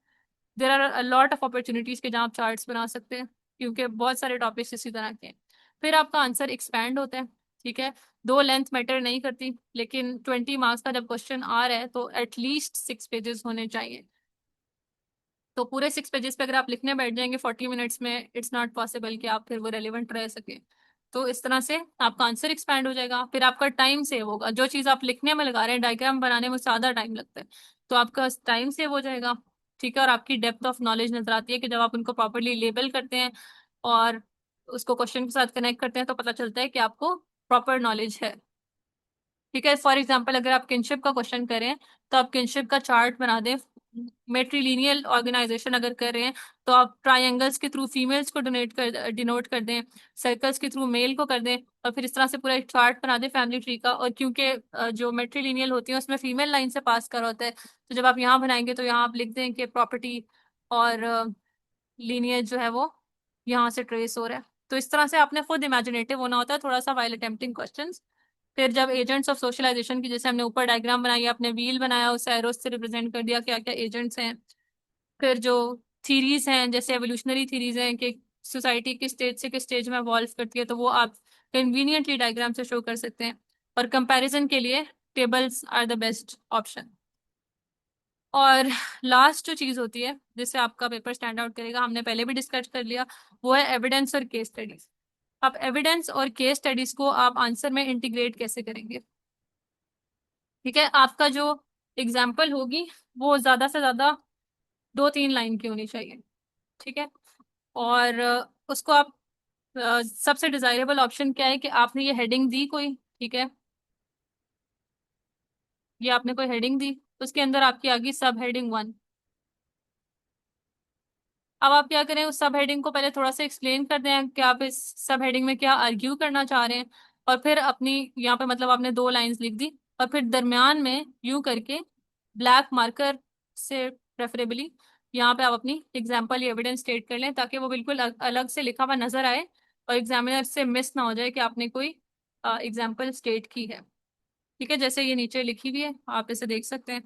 A: there are a lot of opportunities के जहाँ आप चार्ट्स बना सकते हैं, क्योंकि बहुत सारे टॉपिक्स इसी तरह के हैं। फिर आपका आंसर एक्सपैंड होता है। ठीक है, दो लेंथ मैटर नहीं करती, लेकिन 20 मार्क्स का जब क्वेश्चन आ रहा है तो एटलीस्ट 6 पेजेस होने चाहिए। तो पूरे 6 पेजेस पे अगर आप लिखने बैठ जाएंगे 40 मिनट्स में, इट्स नॉट पॉसिबल कि आप फिर वो रेलिवेंट रह सके। तो इस तरह से आपका आंसर एक्सपैंड हो जाएगा, फिर आपका टाइम सेव होगा। जो चीज आप लिखने में लगा रहे हैं, डायग्राम बनाने में ज्यादा टाइम लगता है, तो आपका टाइम सेव हो जाएगा। ठीक है, और आपकी डेप्थ ऑफ नॉलेज नजर आती है कि जब आप उनको प्रॉपरली लेबल करते हैं और उसको क्वेश्चन के साथ कनेक्ट करते हैं, तो पता चलता है कि आपको प्रॉपर नॉलेज है। ठीक है, फॉर एग्जाम्पल अगर आप किनशिप का क्वेश्चन करें, तो आप किनशिप का चार्ट बना दें। मेट्रीलिनियल ऑर्गेनाइजेशन अगर कर रहे हैं, तो आप ट्राइंगल्स के थ्रू फीमेल्स को डिनोट कर दें, सर्कल्स के थ्रू मेल को कर दें, और फिर इस तरह से पूरा एक चार्ट बना दें फैमिली ट्री का। और क्योंकि जो मेट्रीलिनियल होती है उसमें फीमेल लाइन से पास कर होता है, तो जब आप यहाँ बनाएंगे तो यहाँ आप लिख दें कि प्रॉपर्टी और लीनियज जो है वो यहाँ से ट्रेस हो रहा है। तो इस तरह से आपने खुद इमेजिनेटिव होना होता है थोड़ा सा वाइल अटेम्प्टिंग क्वेश्चंस। फिर जब एजेंट्स ऑफ सोशलाइजेशन की, जैसे हमने ऊपर डायग्राम बनाई, आपने व्हील बनाया, उसे एरोस से रिप्रेजेंट कर दिया क्या क्या एजेंट्स हैं। फिर जो थीरीज हैं, जैसे एवोल्यूशनरी थीरीज हैं कि सोसाइटी किस स्टेज से किस स्टेज में इवॉल्व करती है, तो वो आप कन्वीनियंटली डायग्राम से शो कर सकते हैं। और कंपैरिजन के लिए tables are the best option. और लास्ट जो चीज होती है जिससे आपका पेपर स्टैंड आउट करेगा, हमने पहले भी डिस्कस कर लिया, वो है एविडेंस और केस स्टडीज। अब एविडेंस और केस स्टडीज को आप आंसर में इंटीग्रेट कैसे करेंगे? ठीक है, आपका जो एग्जाम्पल होगी वो ज्यादा से ज्यादा 2-3 लाइन की होनी चाहिए। ठीक है, और उसको आप सबसे डिजायरेबल ऑप्शन क्या है कि आपने ये हेडिंग दी कोई, ठीक है, ये आपने कोई हेडिंग दी, उसके अंदर आपकी आ गई सब हेडिंग 1। अब आप क्या करें, उस सब हेडिंग को पहले थोड़ा सा एक्सप्लेन कर दें कि आप इस सब हेडिंग में क्या आर्ग्यू करना चाह रहे हैं, और फिर अपनी यहाँ पे मतलब आपने 2 लाइंस लिख दी, और फिर दरमियान में यू करके ब्लैक मार्कर से प्रेफरेबली यहाँ पे आप अपनी एग्जाम्पल या एविडेंस स्टेट कर लें, ताकि वो बिल्कुल अलग से लिखा हुआ नजर आए और एग्जामिनर से मिस ना हो जाए कि आपने कोई एग्जाम्पल स्टेट की है। ठीक है, जैसे ये नीचे लिखी हुई है, आप इसे देख सकते हैं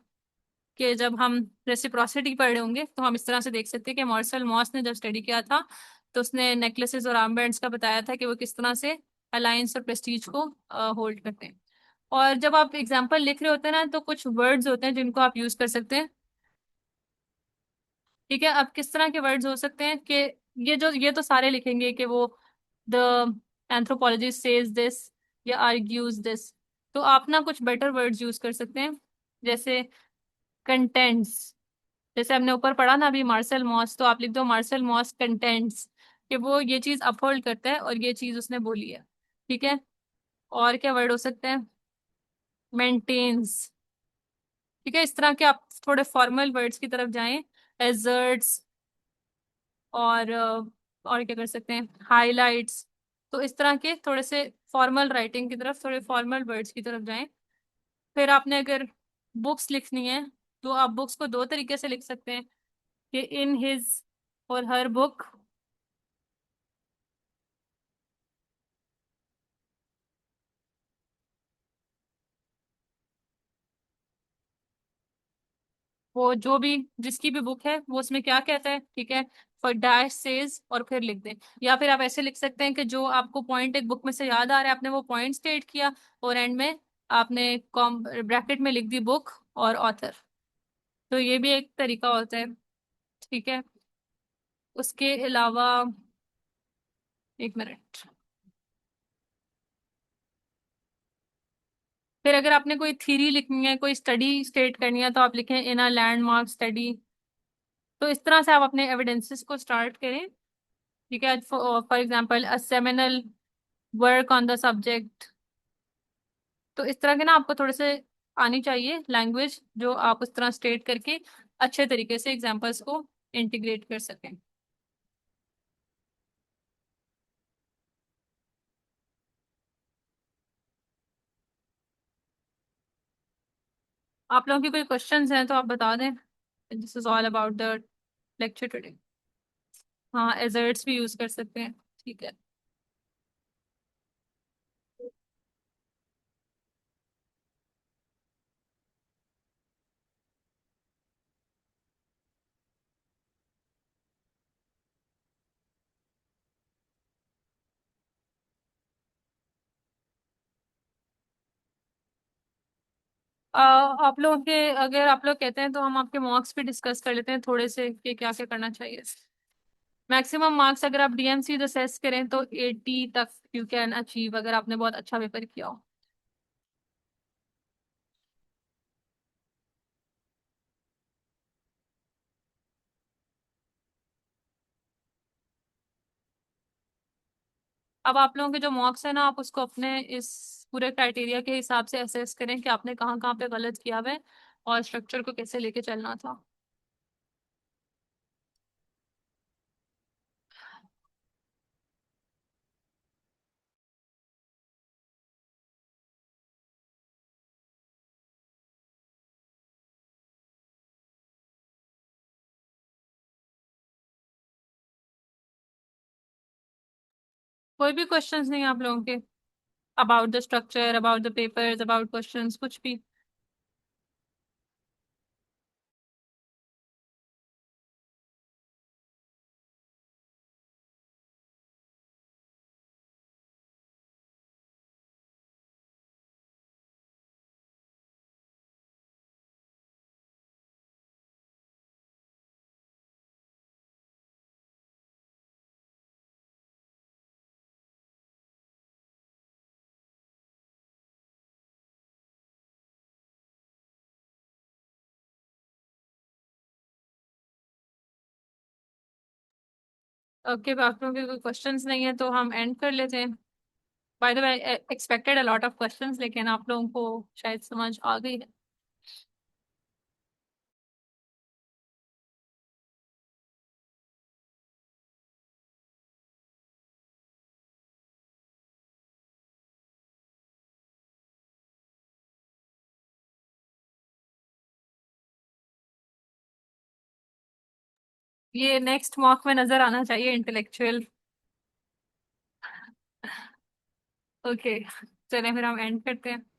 A: कि जब हम रेसिप्रोसिटी पढ़ रहे होंगे तो हम इस तरह से देख सकते हैं कि मार्शल मॉस ने जब स्टडी किया था, तो उसने नेकलेसेस और आर्मबैंड्स का बताया था कि वो किस तरह से अलायंस और प्रेस्टीज को होल्ड करते हैं। और जब आप एग्जाम्पल लिख रहे होते हैं ना, तो कुछ वर्ड्स होते हैं जिनको आप यूज कर सकते हैं। ठीक है, अब किस तरह के वर्ड्स हो सकते हैं कि ये तो सारे लिखेंगे कि वो द एंथ्रोपोलॉजिस्ट सेज दिस या आर्ग्यूज दिस। तो आप ना कुछ बेटर वर्ड्स यूज कर सकते हैं, जैसे कंटेंट्स। जैसे हमने ऊपर पढ़ा ना अभी मार्शल मॉस, तो आप लिख दो मार्शल मॉस कंटेंट्स, कि वो ये चीज अपहोल्ड करता है और ये चीज उसने बोली है। ठीक है, और क्या वर्ड हो सकते हैं? मेंटेन्स। ठीक है, इस तरह के आप थोड़े फॉर्मल वर्ड्स की तरफ जाएं, एजर्ट्स, और क्या कर सकते हैं, हाइलाइट्स। तो इस तरह के थोड़े से फॉर्मल राइटिंग की तरफ, थोड़े फॉर्मल वर्ड्स की तरफ जाएं। फिर आपने अगर बुक्स लिखनी है तो आप बुक्स को दो तरीके से लिख सकते हैं, कि इन हिज और हर बुक। वो जो भी, जिसकी भी बुक है वो उसमें क्या कहता है, ठीक है, फॉर डैश सेज और फिर लिख दें। या फिर आप ऐसे लिख सकते हैं कि जो आपको पॉइंट एक बुक में से याद आ रहा है आपने वो पॉइंट स्टेट किया, और एंड में आपने कॉम ब्रैकेट में लिख दी बुक और ऑथर। तो ये भी एक तरीका होता है। ठीक है। उसके अलावा, एक मिनट, फिर अगर आपने कोई थ्योरी लिखनी है, कोई स्टडी स्टेट करनी है, तो आप लिखें इन अ लैंडमार्क स्टडी। तो इस तरह से आप अपने एविडेंसेस को स्टार्ट करें। ठीक है, for example a seminal work on the subject. तो इस तरह के ना आपको थोड़े से आनी चाहिए लैंग्वेज, जो आप उस तरह स्टेट करके अच्छे तरीके से एग्जांपल्स को इंटीग्रेट कर सकें। आप लोगों की कोई क्वेश्चंस हैं तो आप बता दें। This is all about the lecture today. हाँ, एजर्ट्स भी यूज कर सकते हैं। ठीक है। आप लोग के, अगर आप लोग कहते हैं तो हम आपके मार्क्स भी डिस्कस कर लेते हैं थोड़े से, कि क्या क्या करना चाहिए। मैक्सिमम मार्क्स अगर आप डीएमसी असेस करें तो 80 तक यू कैन अचीव, अगर आपने बहुत अच्छा पेपर किया हो। अब आप लोगों के जो मार्क्स है ना, आप उसको अपने इस पूरे क्राइटेरिया के हिसाब से असेस करें कि आपने कहाँ कहाँ पे गलत किया हुआ है और स्ट्रक्चर को कैसे लेके चलना था। कोई भी क्वेश्चंस नहीं आप लोगों के, about the structure, about the papers, about questions, कुछ भी? ओके, आप लोगों के कोई क्वेश्चंस नहीं है तो हम एंड कर लेते हैं। By the way, expected a lot of questions, लेकिन आप लोगों को शायद समझ आ गई है। ये नेक्स्ट मॉक में नजर आना चाहिए, इंटेलेक्चुअल। ओके, चलें फिर हम एंड करते हैं।